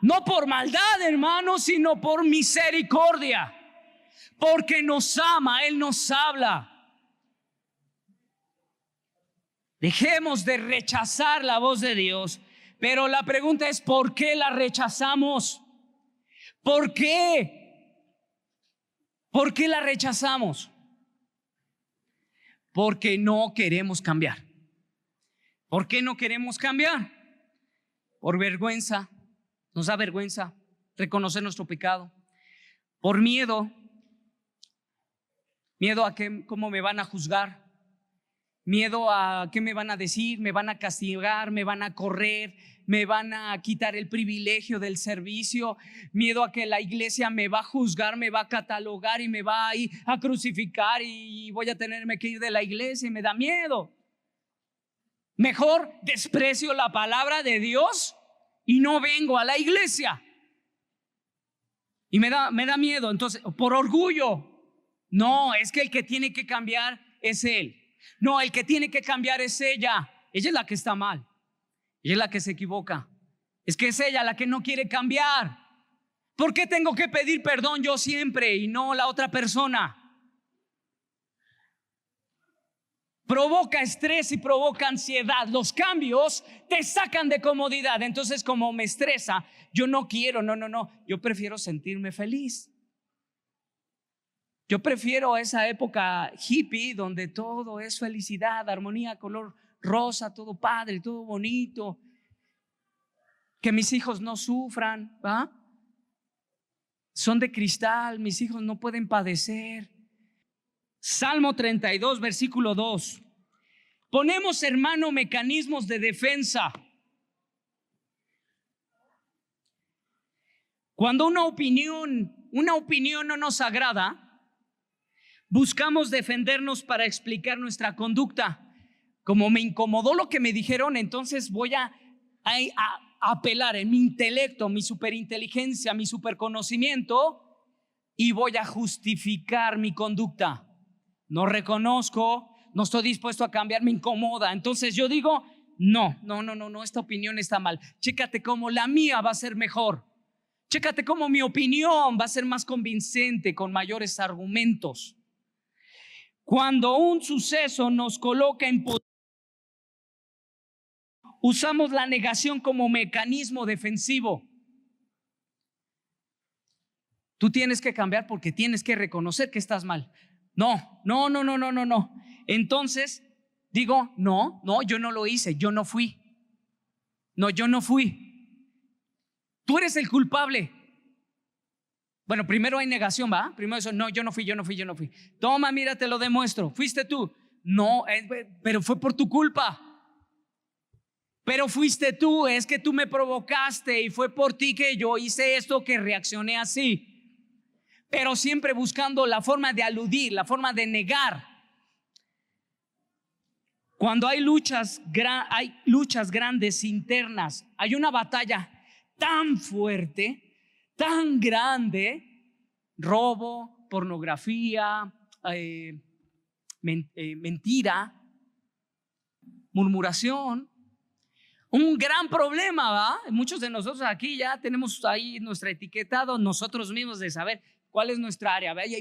Speaker 1: no por maldad, hermano, sino por misericordia. Porque nos ama, Él nos habla. Dejemos de rechazar la voz de Dios Pero la pregunta es, ¿por qué la rechazamos? ¿Por qué? ¿Por qué la rechazamos? Porque no queremos cambiar. ¿Por qué no queremos cambiar? Por vergüenza. Nos da vergüenza reconocer nuestro pecado. Por miedo. Miedo a cómo me van a juzgar. Miedo a qué me van a decir, me van a castigar, me van a correr, me van a quitar el privilegio del servicio. Miedo a que la iglesia me va a juzgar, me va a catalogar y me va a ir a crucificar y voy a tenerme que ir de la iglesia y me da miedo. Mejor desprecio la palabra de Dios y no vengo a la iglesia. Y me da miedo. Entonces, por orgullo. No, es que el que tiene que cambiar es él. No, el que tiene que cambiar es ella. Ella es la que está mal. Ella es la que se equivoca. Es que es ella la que no quiere cambiar. ¿Por qué tengo que pedir perdón yo siempre y no la otra persona? Provoca estrés y provoca ansiedad. Los cambios te sacan de comodidad. Entonces, como me estresa, yo no quiero, no. Yo prefiero sentirme feliz. Yo prefiero esa época hippie donde todo es felicidad, armonía, color rosa, todo padre, todo bonito. Que mis hijos no sufran, ¿va? Son de cristal, mis hijos no pueden padecer. Salmo 32, versículo 2. Ponemos, hermano, mecanismos de defensa. Cuando una opinión no nos agrada, buscamos defendernos para explicar nuestra conducta. Como me incomodó lo que me dijeron, entonces voy a apelar en mi intelecto, mi superinteligencia, mi superconocimiento y voy a justificar mi conducta. No reconozco, no estoy dispuesto a cambiar, me incomoda. Entonces yo digo, no, esta opinión está mal. Chécate cómo la mía va a ser mejor. Chécate cómo mi opinión va a ser más convincente, con mayores argumentos. Cuando un suceso nos coloca en posición, usamos la negación como mecanismo defensivo. Tú tienes que cambiar porque tienes que reconocer que estás mal. No. Entonces digo, no, yo no lo hice, yo no fui. No, yo no fui. Tú eres el culpable. Bueno, primero hay negación, ¿va? Primero eso, no, yo no fui. Toma, mira, te lo demuestro. ¿Fuiste tú? No, pero fue por tu culpa. Pero fuiste tú, es que tú me provocaste y fue por ti que yo hice esto, que reaccioné así. Pero siempre buscando la forma de aludir, la forma de negar. Cuando hay luchas grandes internas, hay una batalla tan fuerte, tan grande, robo, pornografía, mentira, murmuración, un gran problema, ¿va? Muchos de nosotros aquí ya tenemos ahí nuestra etiquetado nosotros mismos de saber cuál es nuestra área, ¿ve? Y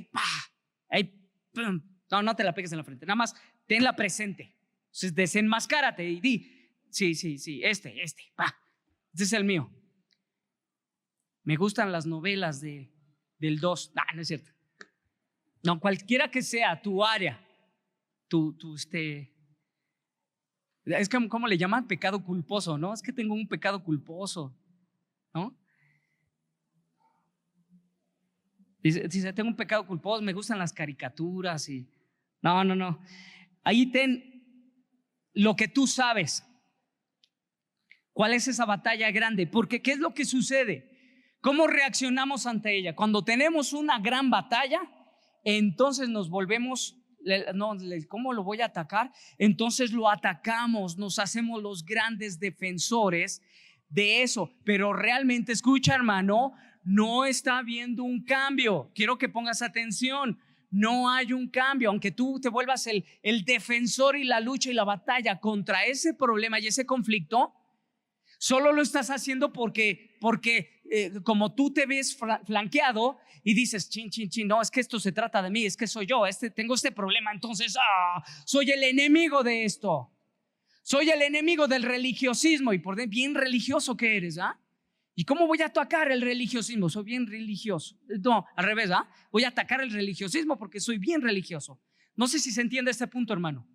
Speaker 1: ahí, ¡pum! No te la pegues en la frente, nada más tenla presente. Entonces desenmascárate y di, sí, este, este es el mío. Me gustan las novelas del 2. No es cierto. No, cualquiera que sea tu área, es que, ¿cómo le llaman? Pecado culposo, ¿no? Es que tengo un pecado culposo, ¿no? Dice, tengo un pecado culposo, me gustan las caricaturas y… No. Ahí ten lo que tú sabes. ¿Cuál es esa batalla grande? Porque ¿qué es lo que sucede? ¿Cómo reaccionamos ante ella? Cuando tenemos una gran batalla, entonces nos volvemos… ¿cómo lo voy a atacar? Entonces lo atacamos, nos hacemos los grandes defensores de eso. Pero realmente, escucha, hermano, no está habiendo un cambio. Quiero que pongas atención. No hay un cambio, aunque tú te vuelvas el defensor y la lucha y la batalla contra ese problema y ese conflicto, solo lo estás haciendo porque como tú te ves flanqueado y dices, chin, no, es que esto se trata de mí, es que soy yo, tengo este problema, entonces soy el enemigo de esto. Soy el enemigo del religiosismo. Y por dentro, bien religioso que eres, ¿ah? ¿Y cómo voy a atacar el religiosismo? Soy bien religioso. No, al revés, ¿ah? Voy a atacar el religiosismo porque soy bien religioso. No sé si se entiende este punto, hermano.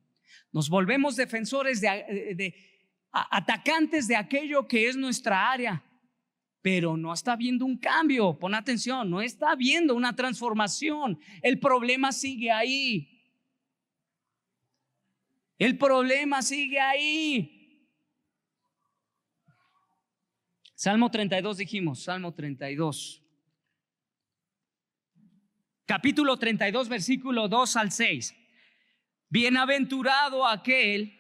Speaker 1: Nos volvemos defensores atacantes de aquello que es nuestra área, pero no está habiendo un cambio. Pon atención, no está habiendo una transformación. El problema sigue ahí. El problema sigue ahí. Salmo 32 dijimos, Salmo 32. Capítulo 32, versículo 2 al 6. Bienaventurado aquel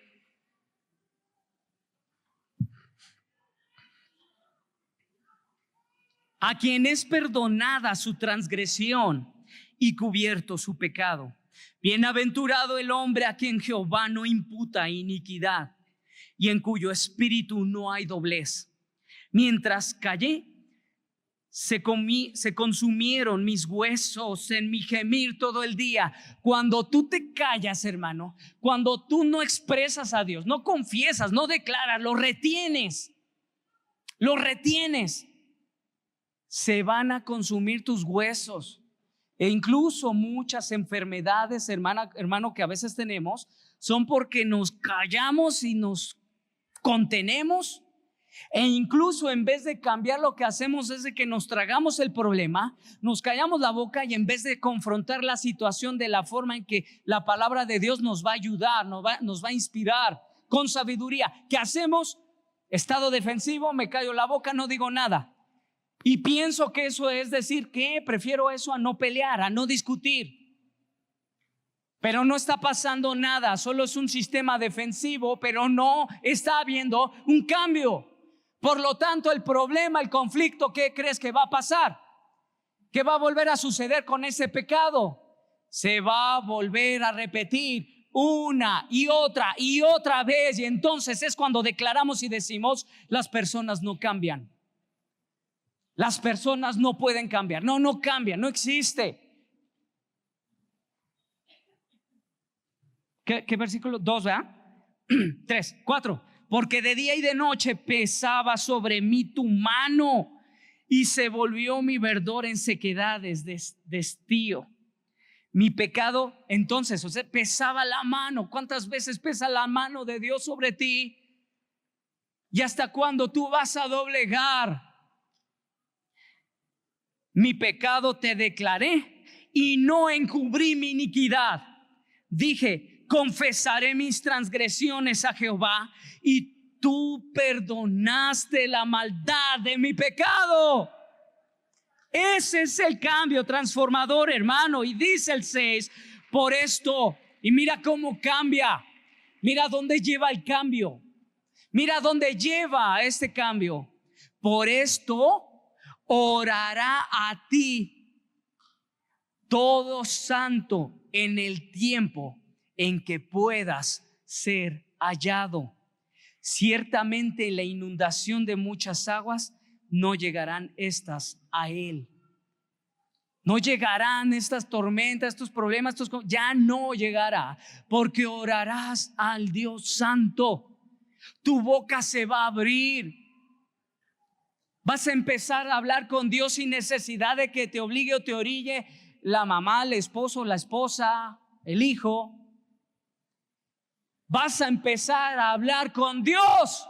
Speaker 1: a quien es perdonada su transgresión y cubierto su pecado. Bienaventurado el hombre a quien Jehová no imputa iniquidad y en cuyo espíritu no hay doblez. Mientras callé, se consumieron mis huesos en mi gemir todo el día. Cuando tú te callas, hermano, cuando tú no expresas a Dios, no confiesas, no declaras, lo retienes, se van a consumir tus huesos. E incluso muchas enfermedades, hermano, que a veces tenemos, son porque nos callamos y nos contenemos. E incluso en vez de cambiar, lo que hacemos es de que nos tragamos el problema, nos callamos la boca, y en vez de confrontar la situación de la forma en que la palabra de Dios nos va a ayudar, nos va a inspirar con sabiduría, ¿qué hacemos? Estado defensivo, me callo la boca, no digo nada. Y pienso que eso es decir que prefiero eso a no pelear, a no discutir. Pero no está pasando nada, solo es un sistema defensivo, pero no está habiendo un cambio. Por lo tanto, el problema, el conflicto, ¿qué crees que va a pasar? ¿Qué va a volver a suceder con ese pecado? Se va a volver a repetir una y otra vez. Y entonces es cuando declaramos y decimos: las personas no cambian. Las personas no pueden cambiar. No cambian, no existe. ¿Qué versículo? 2, ¿verdad? 3, 4. Porque de día y de noche pesaba sobre mí tu mano, y se volvió mi verdor en sequedades de estío. Mi pecado, entonces, o sea, pesaba la mano. ¿Cuántas veces pesa la mano de Dios sobre ti? ¿Y hasta cuándo tú vas a doblegar? Mi pecado te declaré y no encubrí mi iniquidad. Dije: confesaré mis transgresiones a Jehová, y tú perdonaste la maldad de mi pecado. Ese es el cambio transformador, hermano. Y dice el 6, por esto, y mira cómo cambia, mira dónde lleva el cambio, mira dónde lleva este cambio. Por esto orará a ti todo santo en el tiempo en que puedas ser hallado. Ciertamente en la inundación de muchas aguas no llegarán estas a él. No llegarán estas tormentas, estos problemas, ya no llegará, porque orarás al Dios Santo. Tu boca se va a abrir. Vas a empezar a hablar con Dios sin necesidad de que te obligue o te orille la mamá, el esposo, la esposa, el hijo. Vas a empezar a hablar con Dios.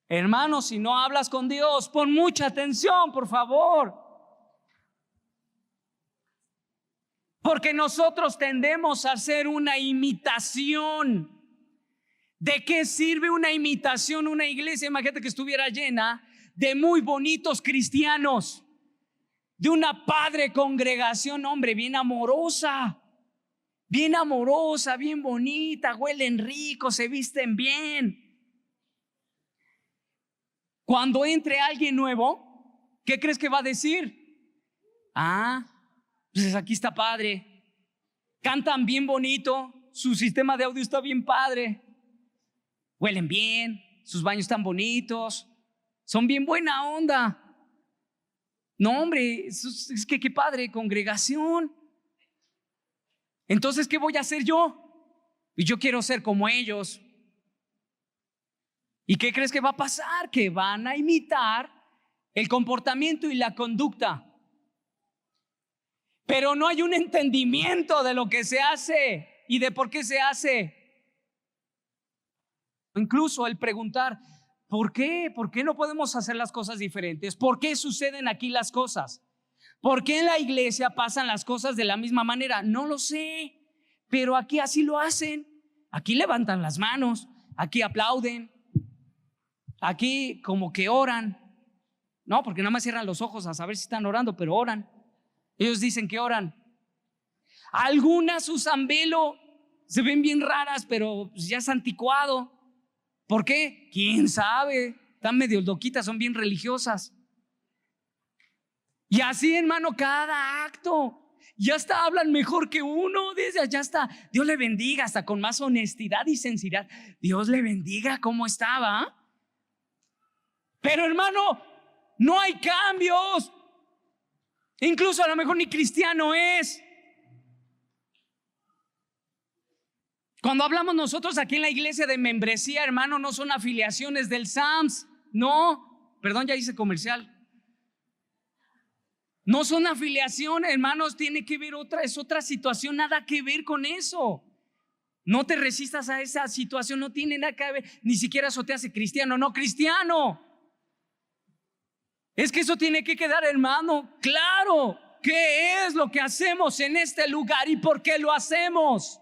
Speaker 1: Hermano, si no hablas con Dios, pon mucha atención, por favor. Porque nosotros tendemos a hacer una imitación. ¿De qué sirve una imitación? Una iglesia, imagínate que estuviera llena de muy bonitos cristianos, de una padre congregación, hombre, bien amorosa, bien bonita, huelen rico, se visten bien. Cuando entre alguien nuevo, ¿qué crees que va a decir? Pues aquí está padre, cantan bien bonito, su sistema de audio está bien padre, huelen bien, sus baños están bonitos, son bien buena onda. No, hombre, es que qué padre congregación. Entonces, ¿qué voy a hacer yo? Y yo quiero ser como ellos. ¿Y qué crees que va a pasar? Que van a imitar el comportamiento y la conducta. Pero no hay un entendimiento de lo que se hace y de por qué se hace. Incluso el preguntar, ¿por qué? ¿Por qué no podemos hacer las cosas diferentes? ¿Por qué suceden aquí las cosas? ¿Por qué en la iglesia pasan las cosas de la misma manera? No lo sé, pero aquí así lo hacen. Aquí levantan las manos, aquí aplauden, aquí como que oran. No, porque nada más cierran los ojos a saber si están orando, pero oran. Ellos dicen que oran. Algunas usan velo, se ven bien raras, pero ya es anticuado. ¿Por qué? ¿Quién sabe? Están medio loquitas, son bien religiosas. Y así, hermano, cada acto. Ya hasta hablan mejor que uno. Ya está. Dios le bendiga, hasta con más honestidad y sinceridad. Dios le bendiga, ¿cómo estaba? Pero, hermano, no hay cambios. Incluso a lo mejor ni cristiano es. Cuando hablamos nosotros aquí en la iglesia de membresía, hermano, no son afiliaciones del SAMS. No, perdón, ya hice comercial. No son afiliaciones, hermanos, tiene que ver es otra situación, nada que ver con eso. No te resistas a esa situación, no tiene nada que ver, ni siquiera eso te hace cristiano, no cristiano. Es que eso tiene que quedar, hermano, claro. ¿Qué es lo que hacemos en este lugar y por qué lo hacemos?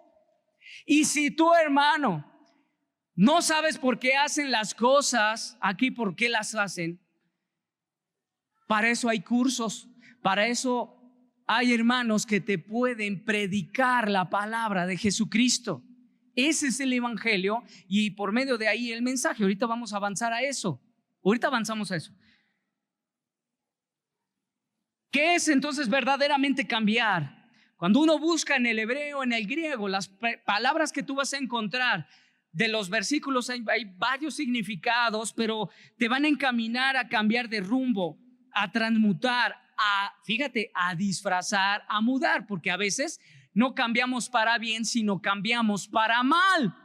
Speaker 1: Y si tú, hermano, no sabes por qué hacen las cosas aquí, por qué las hacen, para eso hay cursos. Para eso hay hermanos que te pueden predicar la palabra de Jesucristo. Ese es el evangelio y por medio de ahí el mensaje. Ahorita vamos a avanzar a eso. Ahorita avanzamos a eso. ¿Qué es entonces verdaderamente cambiar? Cuando uno busca en el hebreo, en el griego, las palabras que tú vas a encontrar de los versículos, hay varios significados, pero te van a encaminar a cambiar de rumbo, a transmutar, a disfrazar, a mudar, porque a veces no cambiamos para bien, sino cambiamos para mal.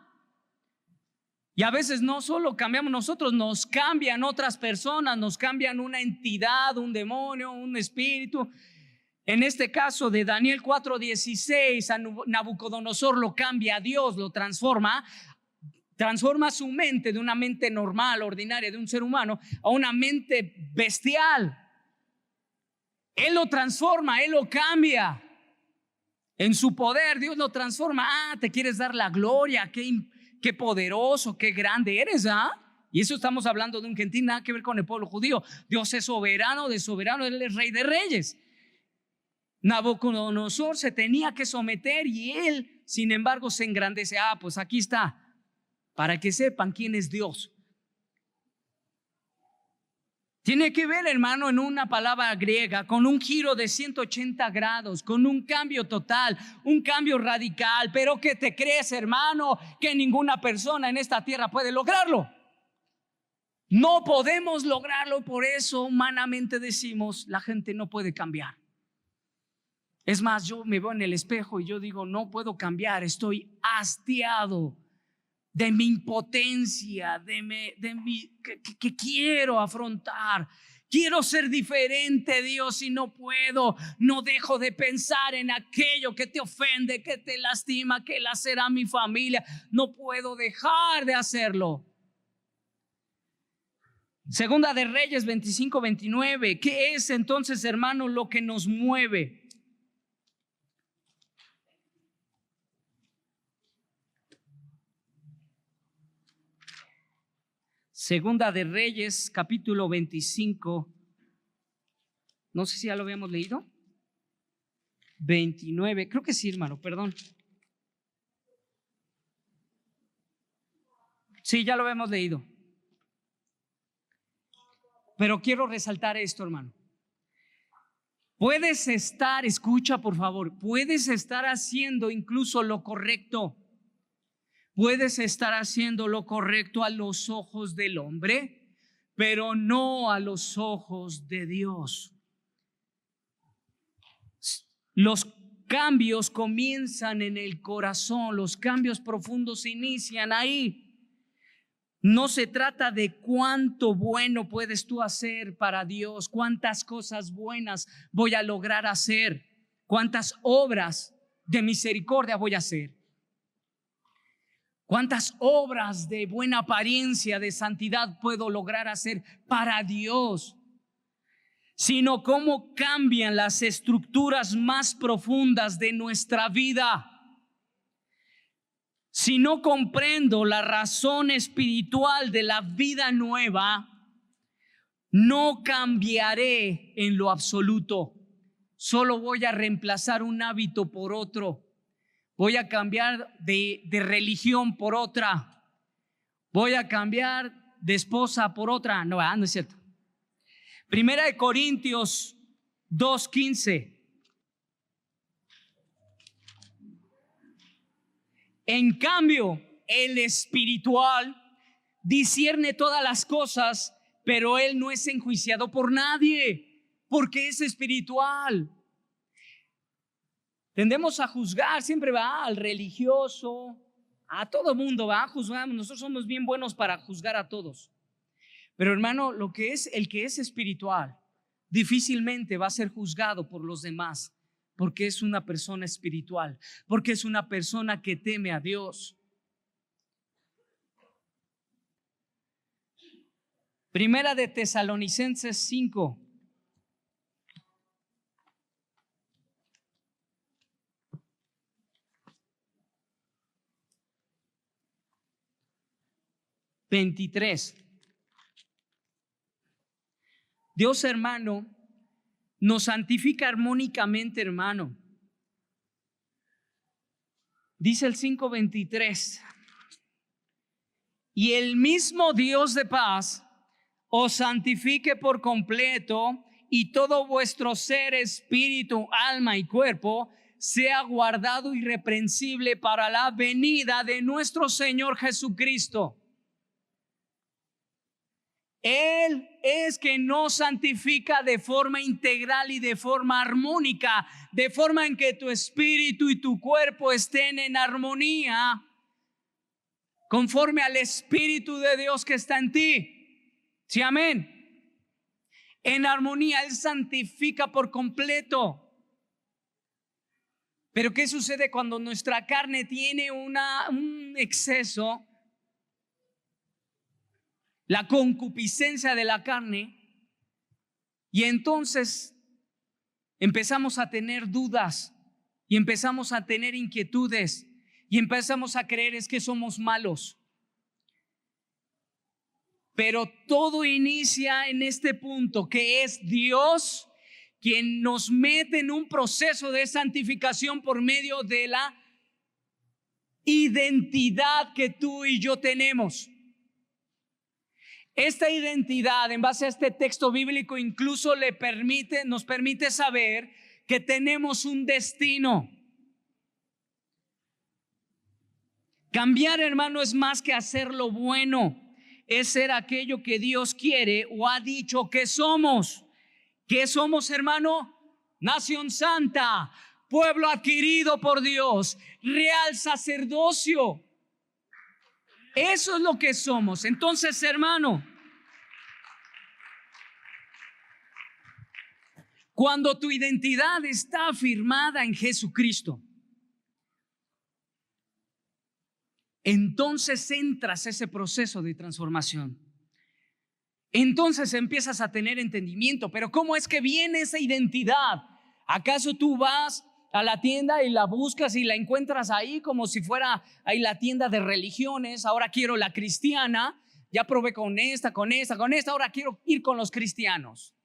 Speaker 1: Y a veces no solo cambiamos nosotros, nos cambian otras personas, nos cambian una entidad, un demonio, un espíritu. En este caso de Daniel 4:16, a Nabucodonosor lo cambia a Dios, lo transforma su mente de una mente normal, ordinaria, de un ser humano, a una mente bestial. Él lo transforma, Él lo cambia. En su poder, Dios lo transforma. Te quieres dar la gloria, qué poderoso, qué grande eres, Y eso estamos hablando de un gentil, nada que ver con el pueblo judío. Dios es soberano de soberano, Él es rey de reyes. Nabucodonosor se tenía que someter y él, sin embargo, se engrandece. Pues aquí está, para que sepan quién es Dios. Tiene que ver, hermano, en una palabra griega, con un giro de 180 grados, con un cambio total, un cambio radical. Pero ¿qué te crees, hermano? Que ninguna persona en esta tierra puede lograrlo. No podemos lograrlo, por eso humanamente decimos, la gente no puede cambiar. Es más, yo me veo en el espejo y yo digo, no puedo cambiar, estoy hastiado de mi impotencia, de mi que quiero afrontar. Quiero ser diferente, Dios, y no puedo. No dejo de pensar en aquello que te ofende, que te lastima, que lacera a mi familia. No puedo dejar de hacerlo. Segunda de Reyes 25:29. ¿Qué es entonces, hermano, lo que nos mueve? Segunda de Reyes, capítulo 25. No sé si ya lo habíamos leído. 29, creo que sí, hermano, perdón. Sí, ya lo habíamos leído. Pero quiero resaltar esto, hermano. Puedes estar, escucha por favor, puedes estar haciendo incluso lo correcto. Puedes estar haciendo lo correcto a los ojos del hombre, pero no a los ojos de Dios. Los cambios comienzan en el corazón, los cambios profundos inician ahí. No se trata de cuánto bueno puedes tú hacer para Dios, cuántas cosas buenas voy a lograr hacer, cuántas obras de misericordia voy a hacer, cuántas obras de buena apariencia, de santidad puedo lograr hacer para Dios, sino cómo cambian las estructuras más profundas de nuestra vida. Si no comprendo la razón espiritual de la vida nueva, no cambiaré en lo absoluto. Solo voy a reemplazar un hábito por otro. Voy a cambiar de religión por otra. Voy a cambiar de esposa por otra. No es cierto. Primera de Corintios 2:15. En cambio, el espiritual discierne todas las cosas, pero él no es enjuiciado por nadie, porque es espiritual. Tendemos a juzgar, siempre va al religioso, a todo mundo va a juzgar. Nosotros somos bien buenos para juzgar a todos. Pero hermano, el que es espiritual, difícilmente va a ser juzgado por los demás. Porque es una persona espiritual, porque es una persona que teme a Dios. Primera de Tesalonicenses 5. (23) Dios, hermano, nos santifica armónicamente, hermano. Dice el 5:23. Y el mismo Dios de paz os santifique por completo, y todo vuestro ser, espíritu, alma y cuerpo sea guardado irreprensible para la venida de nuestro Señor Jesucristo. Él es que nos santifica de forma integral y de forma armónica, de forma en que tu espíritu y tu cuerpo estén en armonía, conforme al Espíritu de Dios que está en ti. Sí, amén. En armonía, Él santifica por completo. Pero ¿qué sucede cuando nuestra carne tiene un exceso? La concupiscencia de la carne, y entonces empezamos a tener dudas y empezamos a tener inquietudes y empezamos a creer es que somos malos. Pero todo inicia en este punto, que es Dios quien nos mete en un proceso de santificación por medio de la identidad que tú y yo tenemos. Esta identidad, en base a este texto bíblico, incluso nos permite saber que tenemos un destino. Cambiar, hermano, es más que hacer lo bueno, es ser aquello que Dios quiere o ha dicho que somos. ¿Qué somos, hermano? Nación santa, pueblo adquirido por Dios, real sacerdocio. Eso es lo que somos. Entonces, hermano, cuando tu identidad está afirmada en Jesucristo, entonces entras a ese proceso de transformación. Entonces empiezas a tener entendimiento. Pero ¿cómo es que viene esa identidad? ¿Acaso tú vas a la tienda y la buscas y la encuentras ahí como si fuera ahí la tienda de religiones? Ahora quiero la cristiana, ya probé con esta, ahora quiero ir con los cristianos.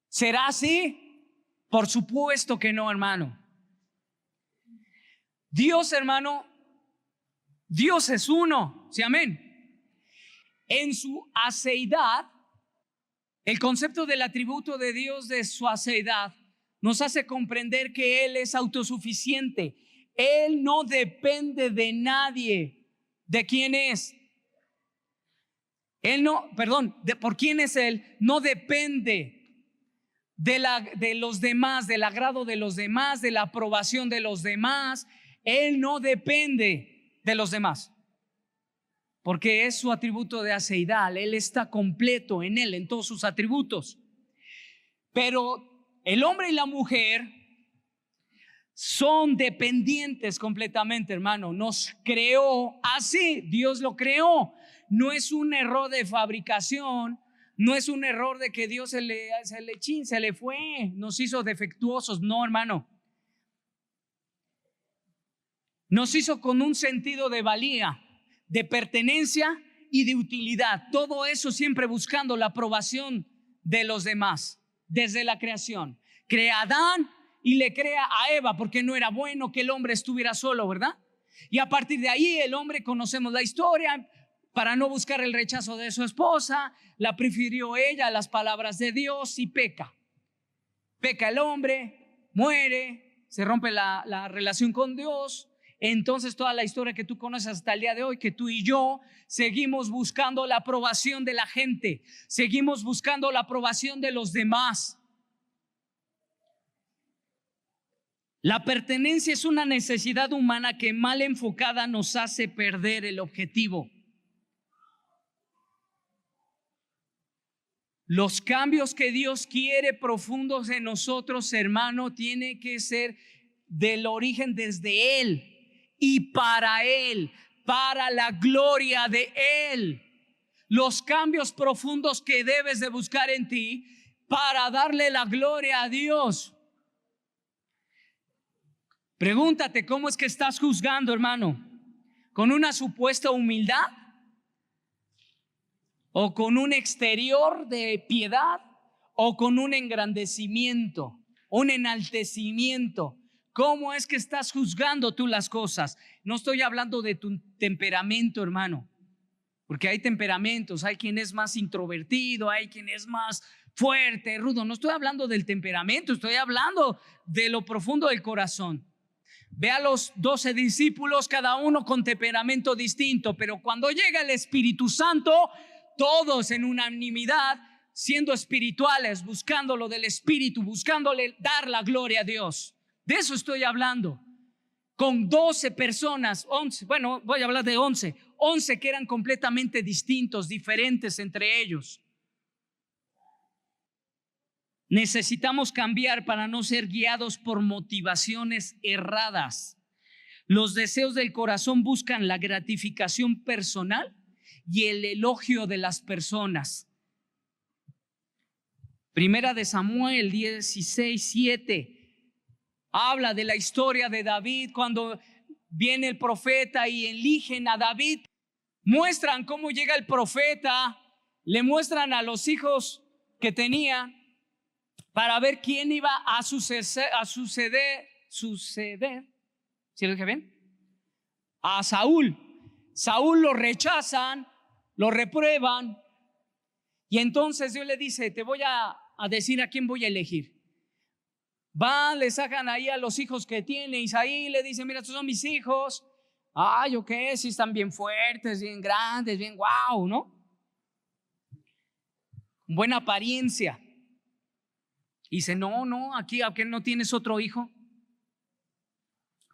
Speaker 1: ¿Será así? Por supuesto que no, hermano. Dios, hermano, Dios es uno, ¿sí? Amén. En su aceidad, el concepto del atributo de Dios, de su aceidad, nos hace comprender que Él es autosuficiente. Él no depende de nadie. ¿De quién es? ¿Por quién es Él? No depende de los demás, del agrado de los demás, de la aprobación de los demás. Él no depende de los demás, porque es su atributo de aceidal. Él está completo en él, en todos sus atributos. Pero el hombre y la mujer son dependientes completamente, hermano. Nos creó así, Dios lo creó. No es un error de fabricación, no es un error de que Dios se le fue, nos hizo defectuosos. No, hermano. Nos hizo con un sentido de valía, de pertenencia y de utilidad. Todo eso siempre buscando la aprobación de los demás. Desde la creación, crea a Adán y le crea a Eva, porque no era bueno que el hombre estuviera solo, ¿verdad? Y a partir de ahí el hombre, conocemos la historia, para no buscar el rechazo de su esposa, la prefirió ella a las palabras de Dios y peca. Peca el hombre, muere, se rompe la relación con Dios. Entonces toda la historia que tú conoces hasta el día de hoy, que tú y yo seguimos buscando la aprobación de la gente, seguimos buscando la aprobación de los demás. La pertenencia es una necesidad humana que mal enfocada nos hace perder el objetivo. Los cambios que Dios quiere profundos en nosotros, hermano, tiene que ser del origen desde Él. Y para Él, para la gloria de Él. Los cambios profundos que debes de buscar en ti para darle la gloria a Dios. Pregúntate, ¿cómo es que estás juzgando, hermano? ¿Con una supuesta humildad? ¿O con un exterior de piedad? ¿O con un engrandecimiento, un enaltecimiento? ¿Cómo es que estás juzgando tú las cosas? No estoy hablando de tu temperamento, hermano, porque hay temperamentos, hay quien es más introvertido, hay quien es más fuerte, rudo. No estoy hablando del temperamento, estoy hablando de lo profundo del corazón. Ve a los 12 discípulos, cada uno con temperamento distinto, pero cuando llega el Espíritu Santo, todos en unanimidad, siendo espirituales, buscando lo del Espíritu, buscándole dar la gloria a Dios. De eso estoy hablando. Con 12 personas, 11, bueno, voy a hablar de 11 que eran completamente distintos, diferentes entre ellos. Necesitamos cambiar para no ser guiados por motivaciones erradas. Los deseos del corazón buscan la gratificación personal y el elogio de las personas. Primera de Samuel 16:7 habla de la historia de David, cuando viene el profeta y eligen a David. Muestran cómo llega el profeta, le muestran a los hijos que tenía para ver quién iba a suceder, ¿sí lo dije bien? A Saúl. Saúl lo rechazan, lo reprueban, y entonces Dios le dice: te voy a decir a quién voy a elegir. Van, le sacan ahí a los hijos que tiene. Isaí le dice: mira, estos son mis hijos. Ay, ok, sí están bien fuertes, bien grandes, bien guau, ¿no? Buena apariencia. Y dice: no, aquí ¿a qué no tienes otro hijo?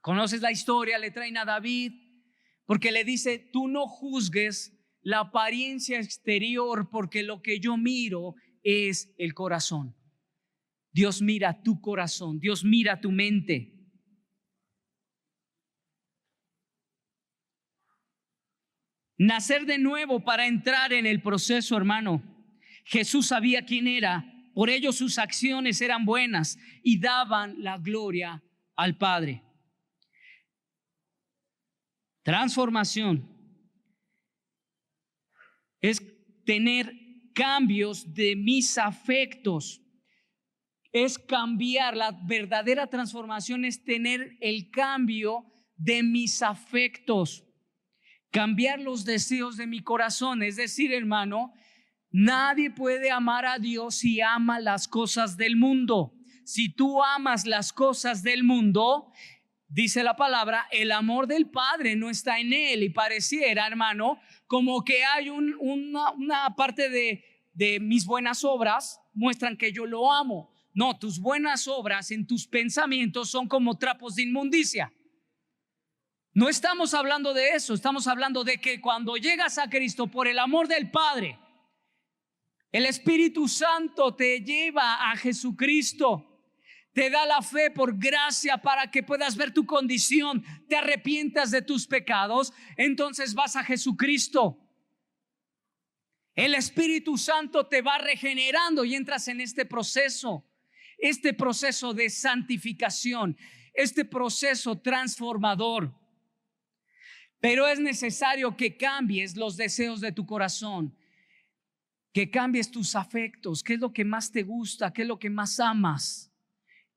Speaker 1: Conoces la historia, le traen a David, porque le dice: tú no juzgues la apariencia exterior, porque lo que yo miro es el corazón. Dios mira tu corazón, Dios mira tu mente. Nacer de nuevo para entrar en el proceso, hermano. Jesús sabía quién era, por ello sus acciones eran buenas y daban la gloria al Padre. Transformación es tener cambios de mis afectos. Es cambiar. La verdadera transformación es tener el cambio de mis afectos, cambiar los deseos de mi corazón. Es decir, hermano, nadie puede amar a Dios si ama las cosas del mundo. Si tú amas las cosas del mundo, dice la palabra, el amor del Padre no está en él. Y pareciera, hermano, como que hay una parte de mis buenas obras muestran que yo lo amo. No, tus buenas obras en tus pensamientos son como trapos de inmundicia. No estamos hablando de eso, estamos hablando de que cuando llegas a Cristo por el amor del Padre, el Espíritu Santo te lleva a Jesucristo, te da la fe por gracia para que puedas ver tu condición, te arrepientas de tus pecados, entonces vas a Jesucristo. El Espíritu Santo te va regenerando y entras en este proceso de santificación, este proceso transformador. Pero es necesario que cambies los deseos de tu corazón, que cambies tus afectos. ¿Qué es lo que más te gusta? ¿Qué es lo que más amas?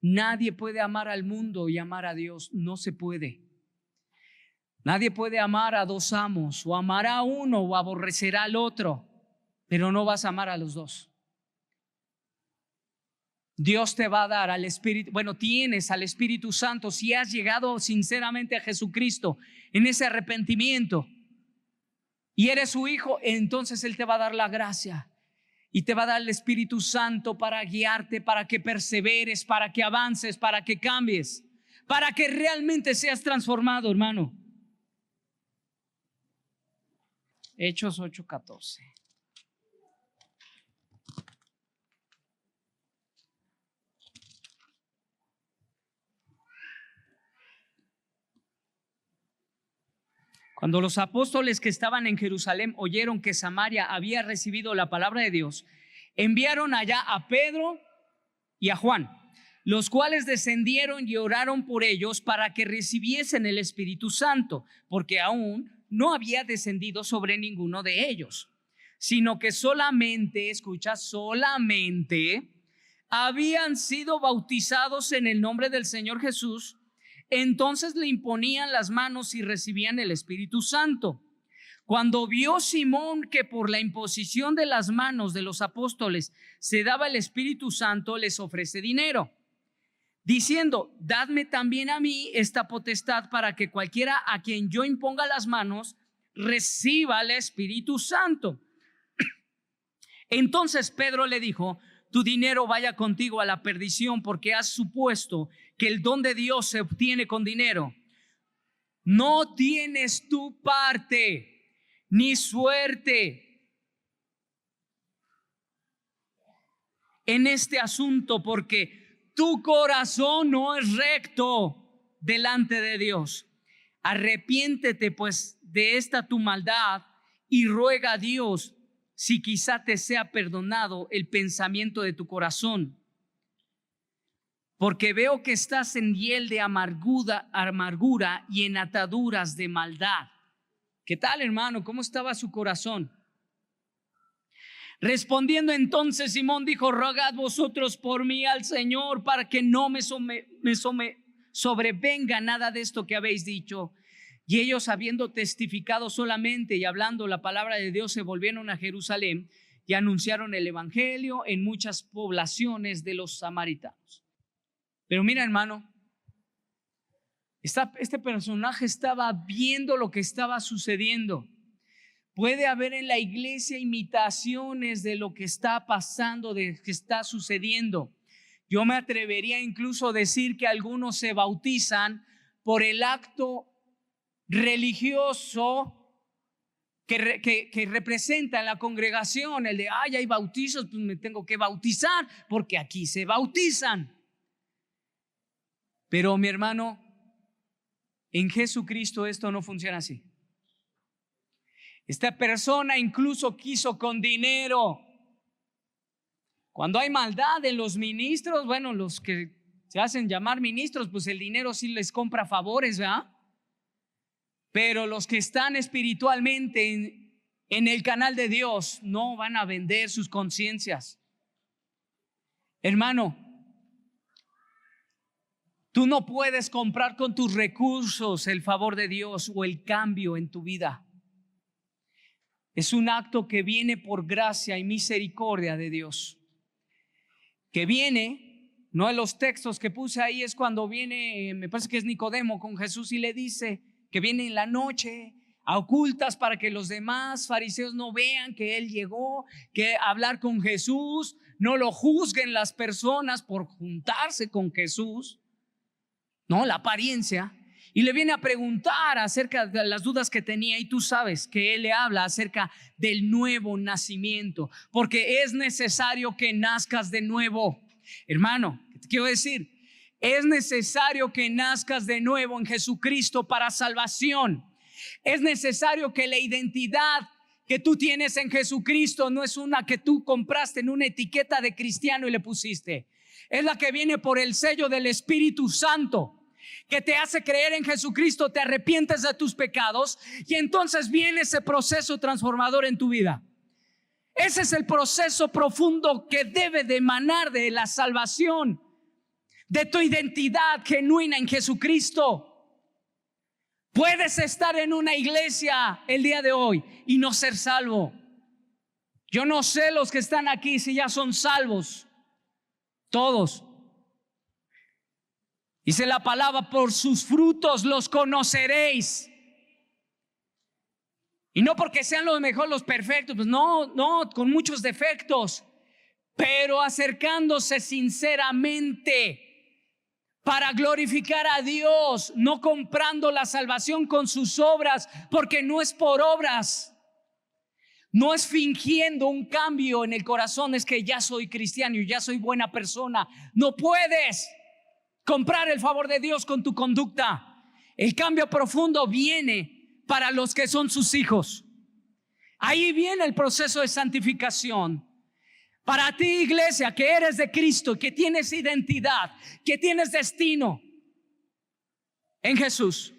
Speaker 1: Nadie puede amar al mundo y amar a Dios. No se puede. Nadie puede amar a dos amos. O amará a uno o aborrecerá al otro, pero no vas a amar a los dos. Dios te va a dar al Espíritu, tienes al Espíritu Santo si has llegado sinceramente a Jesucristo en ese arrepentimiento y eres su hijo, entonces Él te va a dar la gracia y te va a dar el Espíritu Santo para guiarte, para que perseveres, para que avances, para que cambies, para que realmente seas transformado, hermano. Hechos 8:14. Cuando los apóstoles que estaban en Jerusalén oyeron que Samaria había recibido la palabra de Dios, enviaron allá a Pedro y a Juan, los cuales descendieron y oraron por ellos para que recibiesen el Espíritu Santo, porque aún no había descendido sobre ninguno de ellos, sino que solamente habían sido bautizados en el nombre del Señor Jesús. Entonces le imponían las manos y recibían el Espíritu Santo. Cuando vio Simón que por la imposición de las manos de los apóstoles se daba el Espíritu Santo, les ofrece dinero, diciendo: dadme también a mí esta potestad para que cualquiera a quien yo imponga las manos reciba el Espíritu Santo. Entonces Pedro le dijo: tu dinero vaya contigo a la perdición, porque has supuesto que el don de Dios se obtiene con dinero. No tienes tu parte ni suerte en este asunto, porque tu corazón no es recto delante de Dios. Arrepiéntete pues de esta tu maldad y ruega a Dios si quizá te sea perdonado el pensamiento de tu corazón. Porque veo que estás en hiel de amargura y en ataduras de maldad. ¿Qué tal, hermano? ¿Cómo estaba su corazón? Respondiendo entonces Simón dijo: rogad vosotros por mí al Señor para que no me sobrevenga nada de esto que habéis dicho. Y ellos, habiendo testificado solamente y hablando la palabra de Dios, se volvieron a Jerusalén y anunciaron el evangelio en muchas poblaciones de los samaritanos. Pero mira, hermano, este personaje estaba viendo lo que estaba sucediendo. Puede haber en la iglesia imitaciones de lo que está pasando, de que está sucediendo. Yo me atrevería incluso a decir que algunos se bautizan por el acto religioso que representa en la congregación, el de: ay, hay bautizos, pues me tengo que bautizar porque aquí se bautizan. Pero mi hermano, en Jesucristo esto no funciona así. Esta persona incluso quiso con dinero. Cuando hay maldad en los ministros, los que se hacen llamar ministros, pues el dinero sí les compra favores, ¿verdad? Pero los que están espiritualmente en el canal de Dios no van a vender sus conciencias. Hermano, tú no puedes comprar con tus recursos el favor de Dios o el cambio en tu vida. Es un acto que viene por gracia y misericordia de Dios. Que viene, no en los textos que puse ahí, es cuando viene, me parece que es Nicodemo con Jesús y le dice que viene en la noche a ocultas para que los demás fariseos no vean que él llegó, que hablar con Jesús, no lo juzguen las personas por juntarse con Jesús, no, la apariencia. Y le viene a preguntar acerca de las dudas que tenía, y tú sabes que él le habla acerca del nuevo nacimiento, porque es necesario que nazcas de nuevo. Hermano, ¿qué te quiero decir? Es necesario que nazcas de nuevo en Jesucristo para salvación. Es necesario que la identidad que tú tienes en Jesucristo no es una que tú compraste en una etiqueta de cristiano y le pusiste. Es la que viene por el sello del Espíritu Santo, que te hace creer en Jesucristo, te arrepientes de tus pecados y entonces viene ese proceso transformador en tu vida. Ese es el proceso profundo que debe de emanar de la salvación, de tu identidad genuina en Jesucristo. Puedes estar en una iglesia el día de hoy y no ser salvo. Yo no sé los que están aquí si ya son salvos. Todos. Dice la palabra, por sus frutos los conoceréis. Y no porque sean los mejores, los perfectos, pues no, con muchos defectos, pero acercándose sinceramente para glorificar a Dios, no comprando la salvación con sus obras, porque no es por obras, no es fingiendo un cambio en el corazón, es que ya soy cristiano y ya soy buena persona. No puedes comprar el favor de Dios con tu conducta. El cambio profundo viene para los que son sus hijos. Ahí viene el proceso de santificación. Para ti, iglesia, que eres de Cristo, que tienes identidad, que tienes destino en Jesús,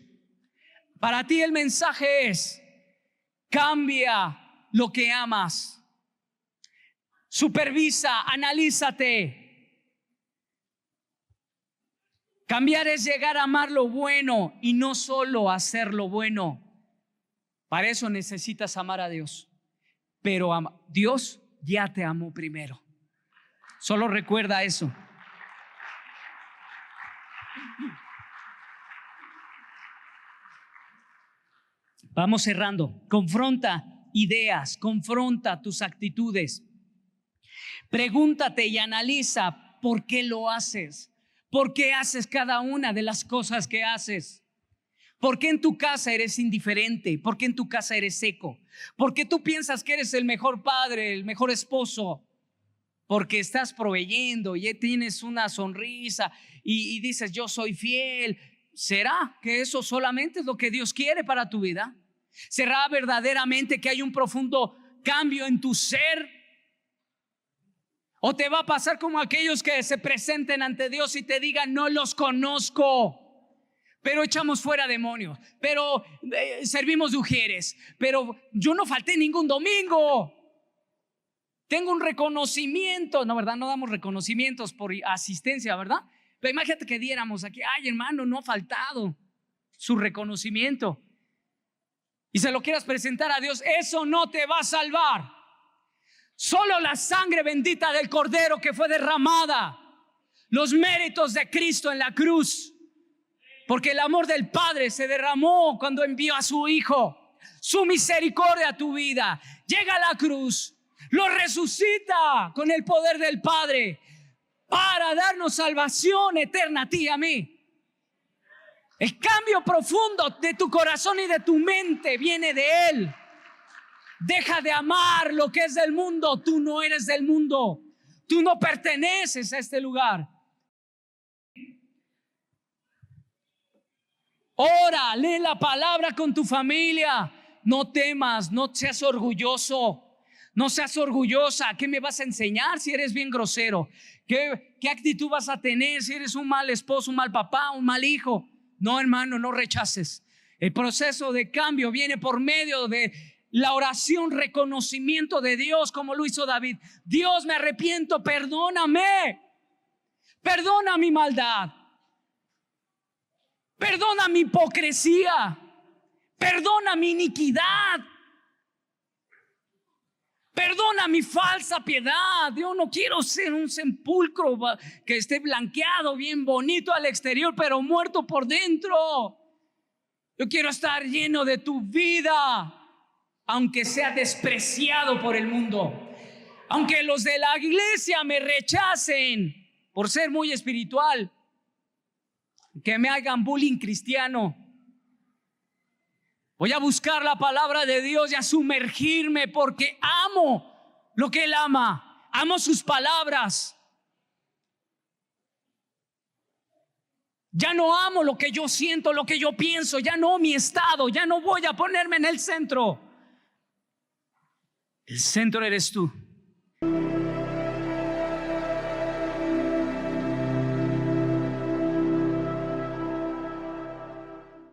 Speaker 1: para ti el mensaje es: cambia lo que amas. Supervisa, analízate. Cambiar es llegar a amar lo bueno y no solo hacer lo bueno. Para eso necesitas amar a Dios. Pero Dios ya te amó primero. Solo recuerda eso. Vamos cerrando. Confronta ideas, confronta tus actitudes. Pregúntate y analiza por qué lo haces. ¿Por qué haces cada una de las cosas que haces? ¿Por qué en tu casa eres indiferente? ¿Por qué en tu casa eres seco? ¿Por qué tú piensas que eres el mejor padre, el mejor esposo? Porque estás proveyendo y tienes una sonrisa y dices yo soy fiel. ¿Será que eso solamente es lo que Dios quiere para tu vida? ¿Será verdaderamente que hay un profundo cambio en tu ser? ¿O te va a pasar como aquellos que se presenten ante Dios y te digan no los conozco, pero echamos fuera demonios, pero servimos de ujieres, pero yo no falté ningún domingo, tengo un reconocimiento? No, ¿verdad? No damos reconocimientos por asistencia, ¿verdad? Pero imagínate que diéramos aquí: ay, hermano, no ha faltado su reconocimiento, y se lo quieras presentar a Dios. Eso no te va a salvar. Solo la sangre bendita del Cordero que fue derramada, los méritos de Cristo en la cruz, porque el amor del Padre se derramó cuando envió a su Hijo, su misericordia a tu vida. Llega a la cruz, lo resucita con el poder del Padre para darnos salvación eterna a ti y a mí. El cambio profundo de tu corazón y de tu mente viene de Él. Deja de amar lo que es del mundo. Tú no eres del mundo. Tú no perteneces a este lugar. Ora, lee la palabra con tu familia. No temas, no seas orgulloso. No seas orgullosa. ¿Qué me vas a enseñar si eres bien grosero? ¿Qué actitud vas a tener si eres un mal esposo, un mal papá, un mal hijo? No, hermano, no rechaces. El proceso de cambio viene por medio de la oración, reconocimiento de Dios, como lo hizo David. Dios, me arrepiento, perdóname. Perdona mi maldad. Perdona mi hipocresía. Perdona mi iniquidad. Perdona mi falsa piedad. Yo no quiero ser un sepulcro que esté blanqueado, bien bonito al exterior, pero muerto por dentro. Yo quiero estar lleno de tu vida, aunque sea despreciado por el mundo, Aunque los de la iglesia me rechacen por ser muy espiritual, que me hagan bullying cristiano, voy a buscar la palabra de Dios y a sumergirme porque amo lo que Él ama. Amo sus palabras. Ya no amo lo que yo siento, lo que yo pienso, ya no mi estado, ya no voy a ponerme en el centro. El centro eres tú.